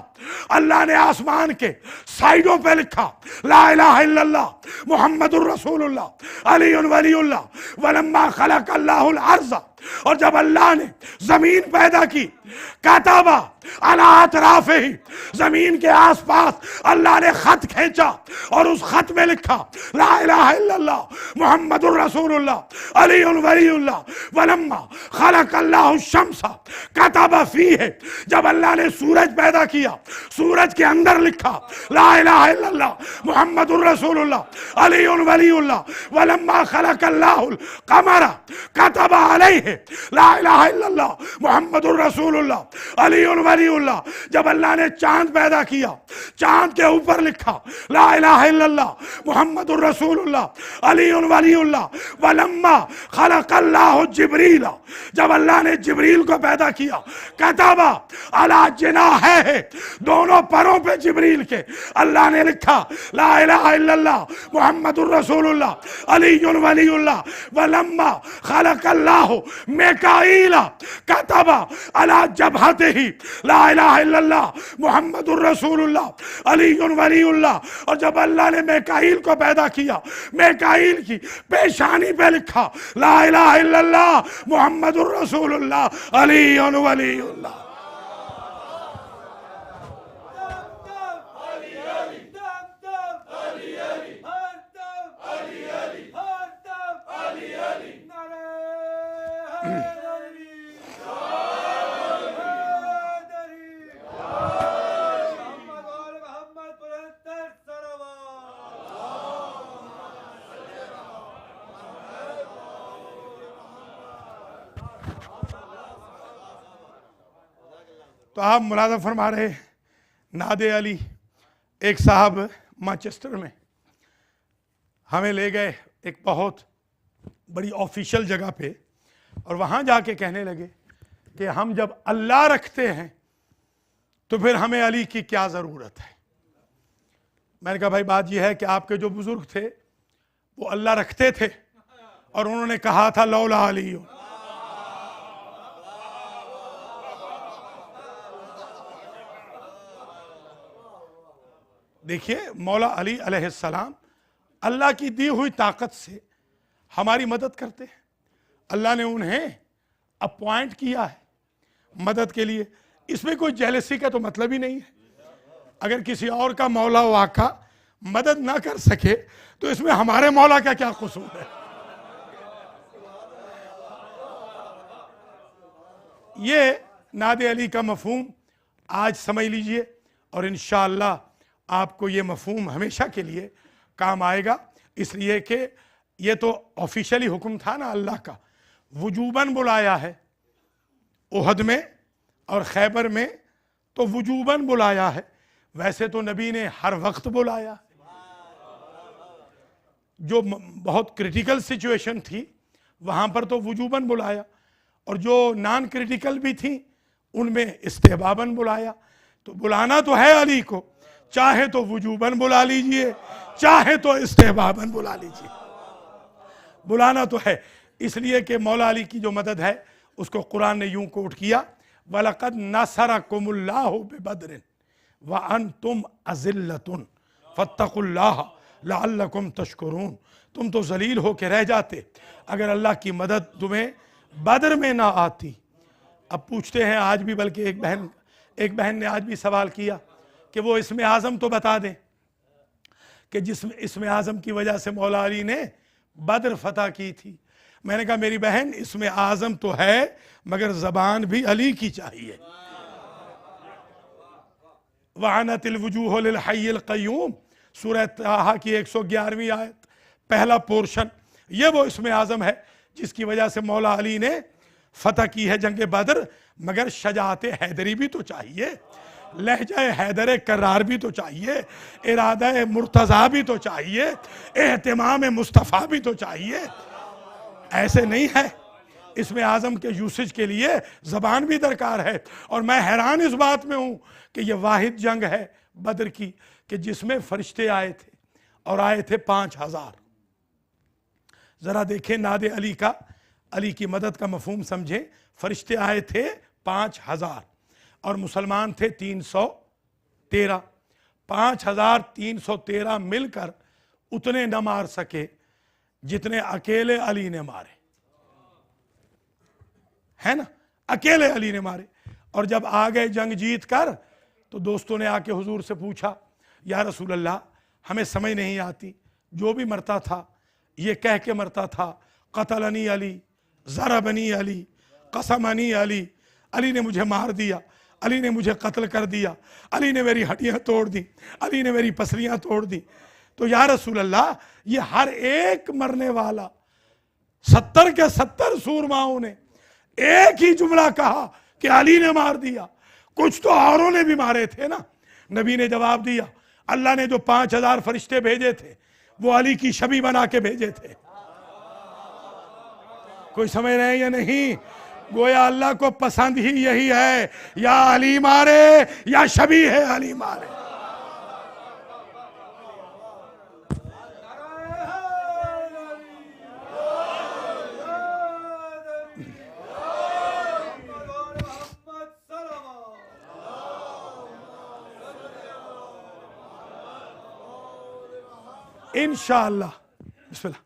अल्लाह ने आसमान के साइडों पे लिखा ला इलाहा इल्लल्लाह मुहम्मदुर रसूलुल्लाह अलीयुन वलीयुल्लाह। वलम्मा खलक़ल्लाहुल अर्ज़, और जब अल्लाह ने जमीन पैदा की, कतबा अला अतराफिही, जमीन के आसपास अल्लाह ने खत खींचा और उस खत में लिखा ला इलाहा इल्लल्लाह मुहम्मदुर रसूलुल्लाह अलीयुन वलीयुल्लाह। वलम्मा खलक़ल्लाहु शम्सा कतबा फीही, जब अल्लाह ने सूरज पैदा किया, सूरज के अंदर लिखा ला इलाहा इल्लल्लाह मुहम्मदुर रसूलुल्लाह अलीयुन वलीयुल्लाह। वलम्मा खलक़ल्लाहुल क़मरा कतबा अलैहि ला इलाहा इल्लल्लाह मुहम्मदुर रसूलुल्लाह अलीयुन वलीयुल्लाह। जब अल्लाह ने चांद पैदा किया, चांद के ऊपर लिखा ला इलाहा इल्लल्लाह मुहम्मदुर रसूलुल्लाह अलीयुन वलीयुल्लाह। वलम्मा खलक़ल्लाहु जिब्रील, जब अल्लाह ने जिब्रील को पैदा किया, कतबा अला जिनाहिही, दोनों परों पे जिब्रील के अल्लाह ने लिखा ला इलाहा इल्लल्लाह मुहम्मदुर रसूलुल्लाह अलीयुन वलीयुल्लाह। वलम्मा खलक़ल्लाहु मिकाईला कतबा अला जबहतिही ला इलाहा इल्लल्लाह मुहम्मदुर रसूलुल्लाह अलीयुन वलीयुल्लाह। और जब अल्लाह ने मिकाईल को पैदा किया, मिकाईल की पेशानी पे लिखा ला इलाहा इल्लल्लाह मुहम्मदुर रसूलुल्लाह अलीयुन वलीयुल्लाह। तो आप मुलाज़ा फरमा रहे, नादे अली एक साहब मैनचेस्टर में हमें ले गए एक बहुत बड़ी ऑफिशियल जगह पे और वहाँ जाके कहने लगे कि हम जब अल्लाह रखते हैं तो फिर हमें अली की क्या ज़रूरत है। मैंने कहा भाई बात यह है कि आपके जो बुजुर्ग थे वो अल्लाह रखते थे और उन्होंने कहा था लौला अली। देखिए मौला अली अलैहिस्सलाम अल्लाह की दी हुई ताकत से हमारी मदद करते हैं। अल्लाह ने उन्हें अपॉइंट किया है मदद के लिए। इसमें कोई जेलसी का तो मतलब ही नहीं है। अगर किसी और का मौला वाका मदद ना कर सके तो इसमें हमारे मौला का क्या कसूर है। ये नादे अली का मफहूम आज समझ लीजिए और इंशाअल्लाह आपको ये मफहूम हमेशा के लिए काम आएगा। इसलिए कि ये तो ऑफिशियली हुक्म था ना अल्लाह का, वजूबन बुलाया है। उहद में और खैबर में तो वजूबन बुलाया है, वैसे तो नबी ने हर वक्त बुलाया। जो बहुत क्रिटिकल सिचुएशन थी वहाँ पर तो वजूबन बुलाया और जो नॉन क्रिटिकल भी थी उनमें इस्तेहबाबन बुलाया। तो बुलाना तो है अली को, चाहे तो वजूबन बुला लीजिए चाहे तो इस्तेहबाबन बुला लीजिए, बुलाना तो है। इसलिए कि मौला अली की जो मदद है उसको कुरान ने यूं कोट किया, वलक़द नसरकुमुल्लाहु बिबद्रिन व अंतुम अज़िल्लतुन फत्तकुल्लाह लअल्लकुम तशकुरून। तुम तो जलील हो के रह जाते अगर अल्लाह की मदद तुम्हें बदर में ना आती। अब पूछते हैं आज भी, बल्कि एक बहन ने आज भी सवाल किया कि वो इसमें आज़म तो बता दें कि जिसमें इसमें आज़म की वजह से मौला अली ने बदर फतह की थी। मैंने कहा मेरी बहन इसमें आज़म तो है मगर ज़बान भी अली की चाहिए। वअनतिल वजूह लिल हय्यिल क़य्यूम, सूरह ताहा की 111वीं आयत, पहला पोर्शन। ये वो इसमें आज़म है जिसकी वजह से मौला अली ने फतह की है जंग बदर। मगर शजाअत हैदरी भी तो चाहिए, लहजा हैदर करार भी तो चाहिए, इरादा मुर्तज़ा भी तो चाहिए, एहतिमाम मुस्तफ़ा भी तो चाहिए। ऐसे नहीं है। इसमें आज़म के यूसेज के लिए ज़बान भी दरकार है। और मैं हैरान इस बात में हूँ कि ये वाहिद जंग है बदर की कि जिसमें फरिश्ते आए थे और आए थे 5000। ज़रा देखें नादे अली का, अली की मदद का मफहूम समझें। फरिश्ते आए थे 5000 और मुसलमान थे 313। 5313 मिलकर उतने न मार सके जितने अकेले अली ने मारे, है ना, अकेले अली ने मारे। और जब आ गए जंग जीत कर तो दोस्तों ने आके हुजूर से पूछा, या रसूल अल्लाह हमें समझ नहीं आती, जो भी मरता था ये कह के मरता था क़तलनी अली, ज़रबनी अली, क़समनी अली, अली ने मुझे मार दिया, अली ने मुझे कत्ल कर दिया, अली ने मेरी हड्डियां तोड़ दी, अली ने मेरी पसलियां तोड़ दी। तो या रसूल अल्लाह ये हर एक मरने वाला 70 के 70 सूरमाओं ने एक ही जुमला कहा कि अली ने मार दिया, कुछ तो औरों ने भी मारे थे ना। नबी ने जवाब दिया, अल्लाह ने जो 5000 फरिश्ते भेजे थे वो अली की छवि बना के भेजे थे। कोई समझ रहे हैं या नहीं? गोया अल्लाह को पसंद ही यही है, या अली मारे या छवि है अली मारे। इंशाअल्लाह बिस्मिल्लाह।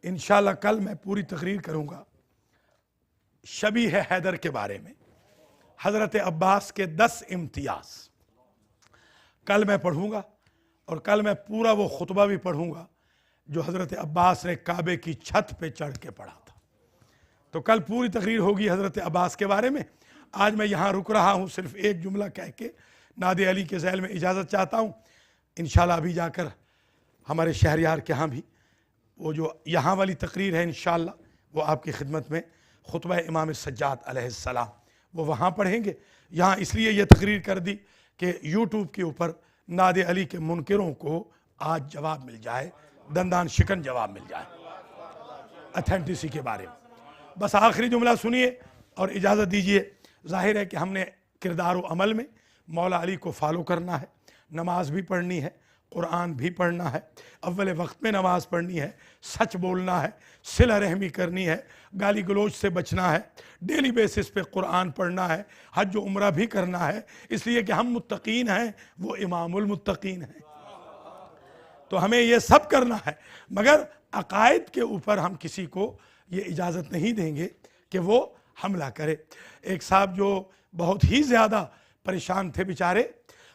इंशाअल्लाह कल मैं पूरी तकरीर करूंगा शबी है हैदर के बारे में, हज़रत अब्बास के 10 इम्तियाज कल मैं पढ़ूंगा। और कल मैं पूरा वो खुतबा भी पढ़ूंगा जो हज़रत अब्बास ने काबे की छत पे चढ़ के पढ़ा था। तो कल पूरी तकरीर होगी हज़रत अब्बास के बारे में। आज मैं यहाँ रुक रहा हूँ, सिर्फ एक जुमला कह के नादे अली के ज़ैल में इजाज़त चाहता हूँ। इंशाअल्लाह अभी जाकर हमारे शहरयार के यहाँ भी वो जो यहाँ वाली तकरीर है इंशाअल्लाह वो आपकी खिदमत में खुतबा इमाम सज्जाद अलैहिस्सलाम वो वहाँ पढ़ेंगे। यहाँ इसलिए ये तकरीर कर दी कि यूट्यूब के ऊपर नादे अली के मुनकिरों को आज जवाब मिल जाए, दंदान शिकन जवाब मिल जाए अथेंटिसिटी के बारे में। बस आखिरी जुमला सुनिए और इजाज़त दीजिए। जाहिर है कि हमने किरदार व अमल में मौला अली को फॉलो करना है, नमाज भी पढ़नी है, कुरान भी पढ़ना है, अव्वल वक्त में नमाज पढ़नी है, सच बोलना है, सिला रहमी करनी है, गाली गलोच से बचना है, डेली बेसिस पे कुरान पढ़ना है, हज व उम्रा भी करना है, इसलिए कि हम मुत्तकीन हैं, वो इमामुल मुत्तकीन हैं। तो हमें ये सब करना है, मगर अकायद के ऊपर हम किसी को ये इजाज़त नहीं देंगे कि वो हमला करे। एक साहब जो बहुत ही ज़्यादा परेशान थे बेचारे,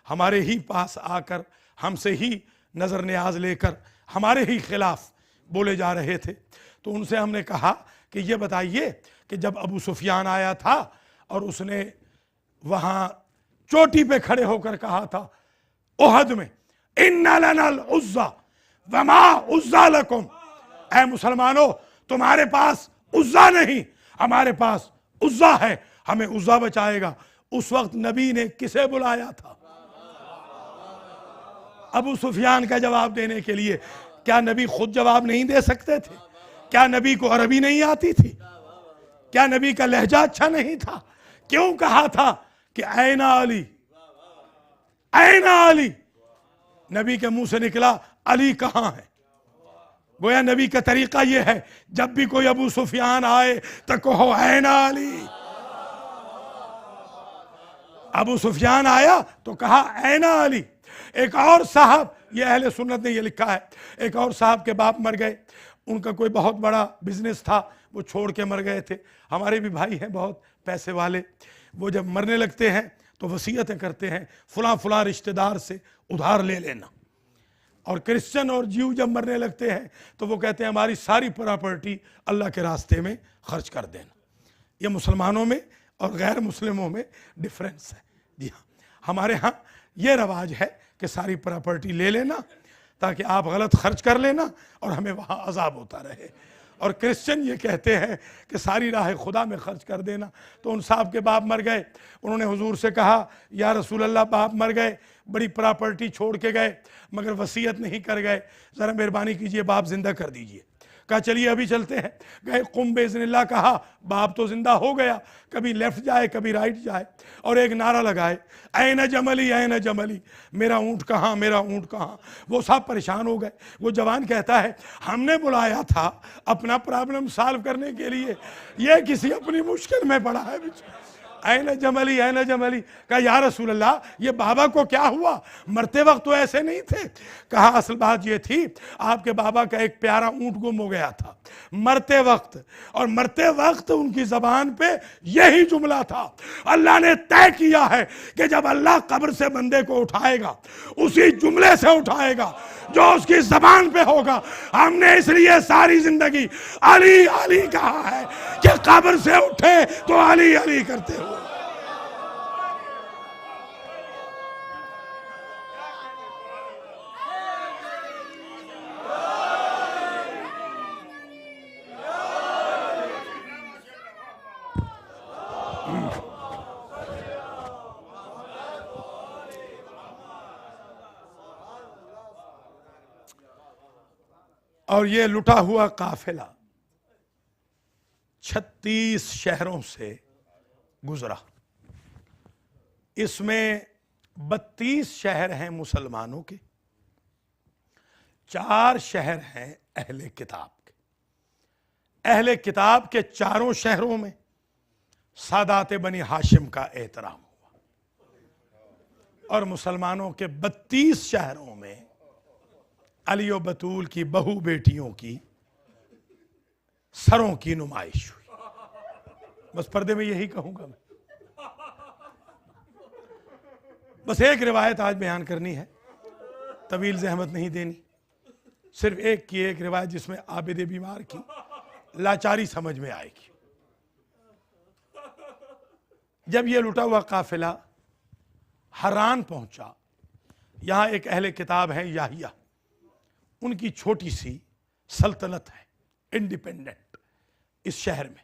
हमारे ही पास आकर हमसे ही नज़र न्याज लेकर हमारे ही खिलाफ बोले जा रहे थे। तो उनसे हमने कहा कि ये बताइए कि जब अबू सुफियान आया था और उसने वहाँ चोटी पे खड़े होकर कहा था ओहद में, इन्ना लनल उज़्ज़ा वमा उज़्ज़ा लकुम, ऐ मुसलमानों तुम्हारे पास उज़्ज़ा नहीं, हमारे पास उज़्ज़ा है, हमें उज़्ज़ा बचाएगा। उस वक्त नबी ने किसे बुलाया था? अबू सुफियान का जवाब देने के लिए। क्या नबी खुद जवाब नहीं दे सकते थे? क्या नबी को अरबी नहीं आती थी? क्या नबी का लहजा अच्छा नहीं था? क्यों कहा था कि ऐना अली, ऐना अली? नबी के मुंह से निकला अली कहां है। गोया नबी का तरीका यह है, जब भी कोई अबू सुफियान आए तो कहो ऐना अली। अबू सुफियान आया तो कहा ऐना अली। एक और साहब, ये अहले सुन्नत ने ये लिखा है, एक और साहब के बाप मर गए, उनका कोई बहुत बड़ा बिजनेस था, वो छोड़ के मर गए थे। हमारे भी भाई हैं बहुत पैसे वाले, वो जब मरने लगते हैं तो वसीयतें करते हैं, फलां फलां रिश्तेदार से उधार ले लेना। और क्रिश्चियन और जीव जब मरने लगते हैं तो वो कहते हैं हमारी सारी प्रॉपर्टी अल्लाह के रास्ते में खर्च कर देना। ये मुसलमानों में और गैर मुस्लिमों में डिफरेंस है। जी हाँ, हमारे यहाँ ये रवाज है कि सारी प्रॉपर्टी ले लेना ताकि आप गलत खर्च कर लेना और हमें वहाँ अजाब होता रहे। और क्रिश्चियन ये कहते हैं कि सारी राह खुदा में खर्च कर देना। तो उन साहब के बाप मर गए, उन्होंने हुजूर से कहा या रसूल अल्लाह बाप मर गए, बड़ी प्रॉपर्टी छोड़ के गए मगर वसीयत नहीं कर गए, ज़रा मेहरबानी कीजिए बाप जिंदा कर दीजिए। कहा चलिए अभी चलते हैं। गए, कुम बेज़निल्लाह कहा, बाप तो जिंदा हो गया, कभी लेफ्ट जाए कभी राइट जाए, और एक नारा लगाए ऐन जमली ऐन जमली, मेरा ऊँट कहाँ, मेरा ऊँट कहाँ। वो सब परेशान हो गए। वो जवान कहता है हमने बुलाया था अपना प्रॉब्लम सॉल्व करने के लिए, ये किसी अपनी मुश्किल में पड़ा है। ऐन जमली ऐन जमली। कहा या रसूल अल्लाह ये बाबा को क्या हुआ, मरते वक्त तो ऐसे नहीं थे। कहा असल बात ये थी आपके बाबा का एक प्यारा ऊंट गुम हो गया था मरते वक्त, और मरते वक्त उनकी जबान पे यही जुमला था। अल्लाह ने तय किया है कि जब अल्लाह कब्र से बंदे को उठाएगा उसी जुमले से उठाएगा जो उसकी जबान पे होगा। हमने इसलिए सारी जिंदगी अली अली कहा है कि कब्र से उठे तो अली अली करते हुए। और ये लुटा हुआ काफिला 36 शहरों से गुजरा। इसमें 32 शहर हैं मुसलमानों के, 4 शहर हैं अहले किताब के। अहले किताब के चारों शहरों में सादात बनी हाशिम का एहतराम हुआ, और मुसलमानों के 32 शहरों में अली और बतूल की बहू बेटियों की सरों की नुमाइश हुई। बस पर्दे में यही कहूंगा मैं। बस एक रिवायत आज बयान करनी है, तवील जहमत नहीं देनी, सिर्फ एक की एक रिवायत जिसमें आबिद बीमार की लाचारी समझ में आएगी। जब यह लुटा हुआ काफिला हरान पहुंचा, यहां एक अहले किताब है याहिया, उनकी छोटी सी सल्तनत है इंडिपेंडेंट इस शहर में,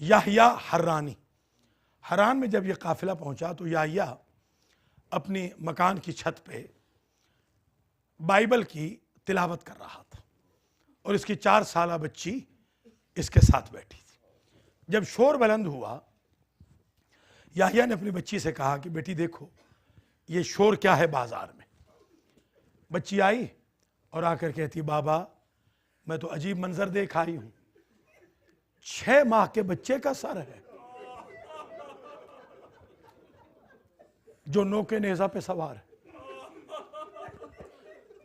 याहिया हर्रानी। हरान में जब ये काफिला पहुंचा तो याहिया अपनी मकान की छत पे बाइबल की तिलावत कर रहा था और इसकी 4 साला बच्ची इसके साथ बैठी थी। जब शोर बुलंद हुआ, याहिया ने अपनी बच्ची से कहा कि बेटी देखो ये शोर क्या है बाजार में। बच्ची आई और आकर कहती, बाबा मैं तो अजीब मंजर देख आई हूं, 6 माह के बच्चे का सर है जो नौके नेजा पे सवार है।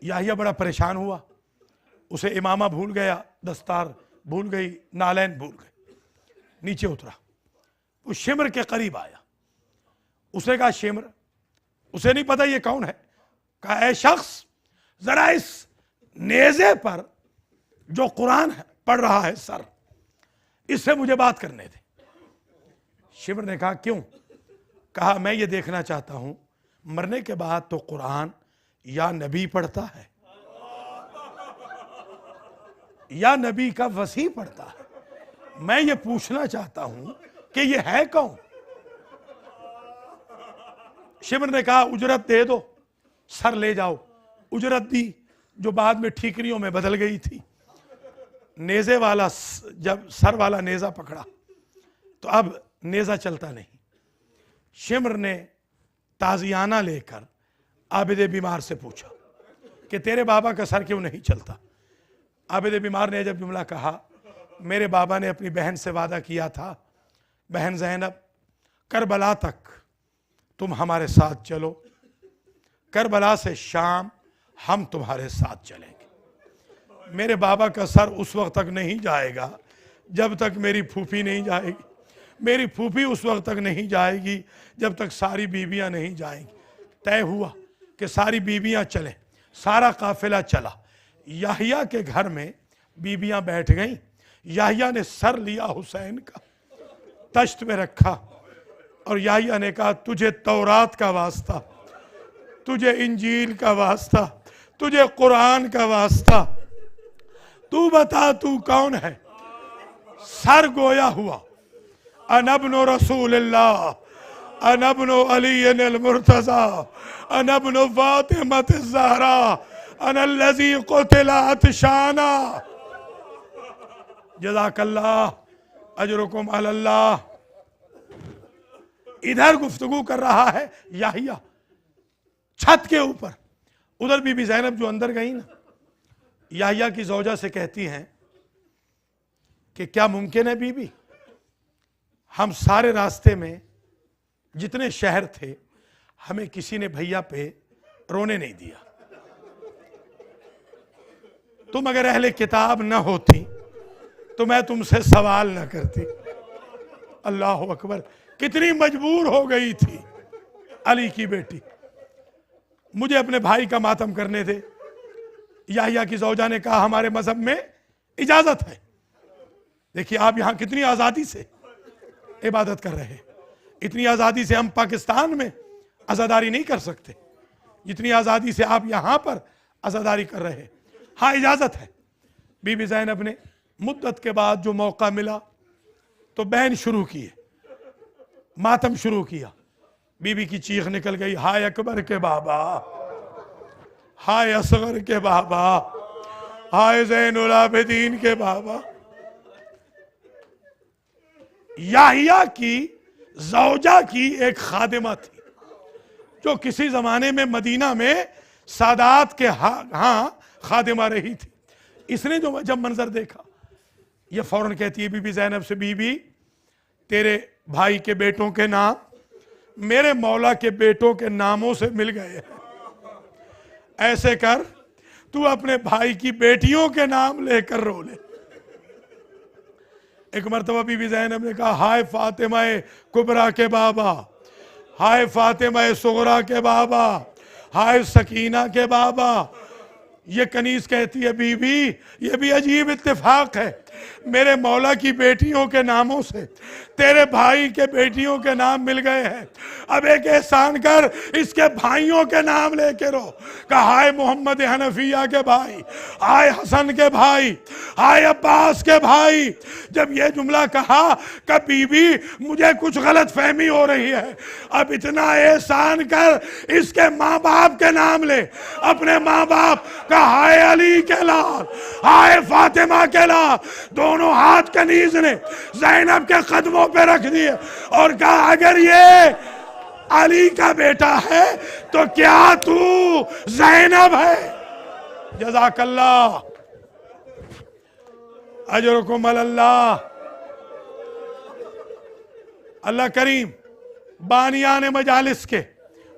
याहिया बड़ा परेशान हुआ, उसे इमामा भूल गया, दस्तार भूल गई, नालैन भूल गई। नीचे उतरा, वो शिमर के करीब आया। उसने कहा शिमर, उसे नहीं पता ये कौन है। कहा ऐ शख्स, जरा इस नेजे पर जो कुरान पढ़ रहा है सर, इससे मुझे बात करने दे। शिमर ने कहा क्यों? कहा मैं ये देखना चाहता हूं मरने के बाद तो कुरान या नबी पढ़ता है या नबी का वसी पढ़ता है। मैं ये पूछना चाहता हूं कि ये है कौन? शिमर ने कहा उजरत दे दो, सर ले जाओ। उजरत दी, जो बाद में ठीकरियों में बदल गई थी। नेजे वाला जब सर वाला नेजा पकड़ा तो अब नेजा चलता नहीं। शिमर ने ताजियाना लेकर आबिद बीमार से पूछा कि तेरे बाबा का सर क्यों नहीं चलता। आबिद बीमार ने जब जुमला कहा, मेरे बाबा ने अपनी बहन से वादा किया था, बहन ज़ैनब करबला तक तुम हमारे साथ चलो, करबला से शाम हम तुम्हारे साथ चलेंगे। मेरे बाबा का सर उस वक्त तक नहीं जाएगा जब तक मेरी फूफी नहीं जाएगी, मेरी फूफी उस वक्त तक नहीं जाएगी जब तक सारी बीबियां नहीं जाएंगी। तय हुआ कि सारी बीबियां चलें, सारा काफिला चला। याहिया के घर में बीबियां बैठ गईं। याहिया ने सर लिया हुसैन का, तश्त में रखा और याहिया ने कहा तुझे तौरात का वास्ता, तुझे इंजील का वास्ता, तुझे कुरान का वास्ता, तू बता तू कौन है। सर गोया हुआ, अनबनो रसूलुल्लाह, अनबनो अली अल मुर्तज़ा, अनबनो फातिमा ज़हरा, अनल्लज़ी क़ुतिला अतशाना। जज़ाकल्लाह अजरुकुम अल्लाह। इधर गुफ्तगू कर रहा है याहिया छत के ऊपर। उधर बीबी ज़ैनब जो अंदर गई ना, याहिया की ज़ौजा से कहती हैं कि क्या मुमकिन है बीबी, हम सारे रास्ते में जितने शहर थे हमें किसी ने भैया पे रोने नहीं दिया। तुम अगर अहले किताब न होती तो मैं तुमसे सवाल न करती। अल्लाह अकबर, कितनी मजबूर हो गई थी अली की बेटी। मुझे अपने भाई का मातम करने दे। याहिया की ज़ौजा ने कहा हमारे मजहब में इजाजत है। देखिए आप यहां कितनी आजादी से इबादत कर रहे हैं। इतनी आजादी से हम पाकिस्तान में आजादारी नहीं कर सकते जितनी आजादी से आप यहां पर आजादारी कर रहे हैं। हाँ इजाजत है। बीबी ज़ैनब ने मुद्दत के बाद जो मौका मिला तो बहन शुरू किए, मातम शुरू किया। बीबी की चीख निकल गई, हाय अकबर के बाबा, हाय असगर के बाबा, हाय ज़ैनुल आबिदीन के बाबा। याहिया की ज़ौजा की एक खादिमा थी जो किसी जमाने में मदीना में सादात के हाँ खादिमा रही थी। इसने जो जब मंजर देखा, ये फौरन कहती है बीबी ज़ैनब से, बीबी तेरे भाई के बेटों के नाम मेरे मौला के बेटों के नामों से मिल गए। ऐसे कर तू अपने भाई की बेटियों के नाम लेकर रो ले। एक मरतबा बीबी ज़ैनब ने कहा, हाय फातिमा कुबरा के बाबा, हाय फातिमा सुगरा के बाबा, हाय सकीना के बाबा। ये कनीज कहती है, बीबी ये भी अजीब इत्तेफाक है, मेरे मौला की बेटियों के नामों से तेरे भाई के बेटियों के नाम मिल गए हैं, अब एक एहसान कर, इसके भाइयों के नाम लेके रो। कहा हाय मोहम्मद हनफिया के भाई, हाय हसन के भाई, हाय अब्बास के भाई। जब ये जुमला कहा कि बीबी मुझे कुछ गलत फहमी हो रही है, अब इतना एहसान कर, इसके माँ बाप के नाम ले, अपने माँ बाप का हाय अली के लाल, हाय फातिमा के लाल, दोनों हाथ कनीज ने ज़ैनब के कदमों पे रख दिए और कहा अगर ये अली का बेटा है तो क्या तू ज़ैनब है? जज़ाकल्लाह, अजरुकुम अल्लाह। अल्लाह करीम बानियान मजालिस के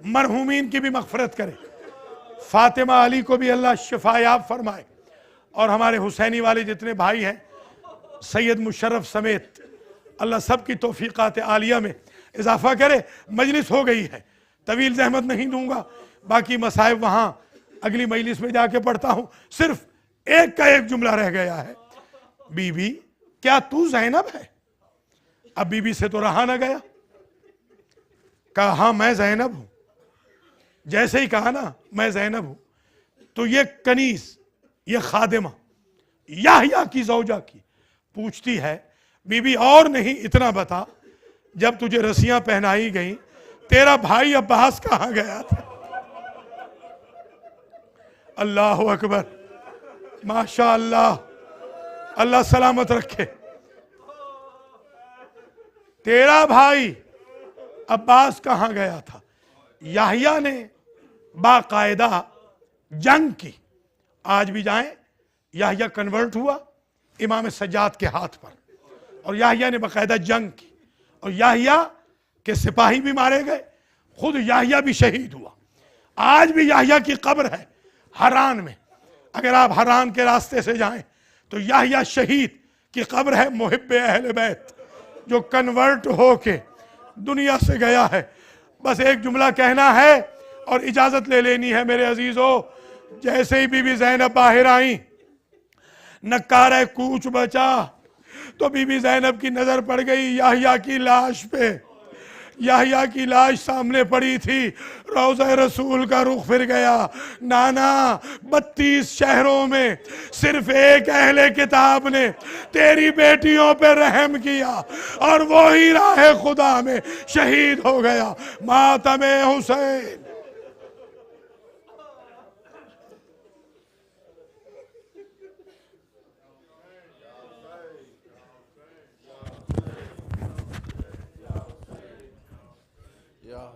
मरहूमीन की भी मग़फ़िरत करे, फातिमा अली को भी अल्लाह शिफायाब फरमाए, और हमारे हुसैनी वाले जितने भाई हैं सैयद मुशर्रफ समेत अल्लाह सब की तौफीक़ात आलिया में इजाफा करे। मजलिस हो गई है, तवील ज़हमत नहीं दूंगा, बाकी मसाइब वहाँ अगली मजलिस में जाके पढ़ता हूँ। सिर्फ एक का एक जुमला रह गया है, बीबी क्या तू ज़ैनब है? अब बीबी से तो रहा ना गया, कहा हाँ मैं ज़ैनब हूँ। जैसे ही कहा ना मैं ज़ैनब हूँ, तो ये कनीज़, ये खादिमा याह्या की ज़ौजा की पूछती है, बीबी और नहीं इतना बता, जब तुझे रस्सियां पहनाई गई तेरा भाई अब्बास कहाँ गया था? अल्लाह अकबर, माशा अल्लाह, अल्लाह सलामत रखे। तेरा भाई अब्बास कहाँ गया था? याह्या ने बाकायदा जंग की। आज भी जाएं, याह्या कन्वर्ट हुआ इमाम सज्जाद के हाथ पर, और याह्या ने बाकायदा जंग की, और याह्या के सिपाही भी मारे गए, खुद याह्या भी शहीद हुआ। आज भी याह्या की कब्र है हरान में, अगर आप हरान के रास्ते से जाएं तो याह्या शहीद की कब्र है, मुहिब्बे अहले बैत, जो कन्वर्ट होके दुनिया से गया है। बस एक जुमला कहना है और इजाजत ले लेनी है मेरे अजीजों। जैसे ही बीबी ज़ैनब बाहर आई, नक्कारा कूच बचा, तो बीबी ज़ैनब की नजर पड़ गई याह्या की लाश पे। याह्या की लाश सामने पड़ी थी, रोज़ा रसूल का रुख फिर गया। नाना 32 शहरों में सिर्फ एक अहले किताब ने तेरी बेटियों पे रहम किया, और वो ही राह खुदा में शहीद हो गया। मातमे हुसैन। या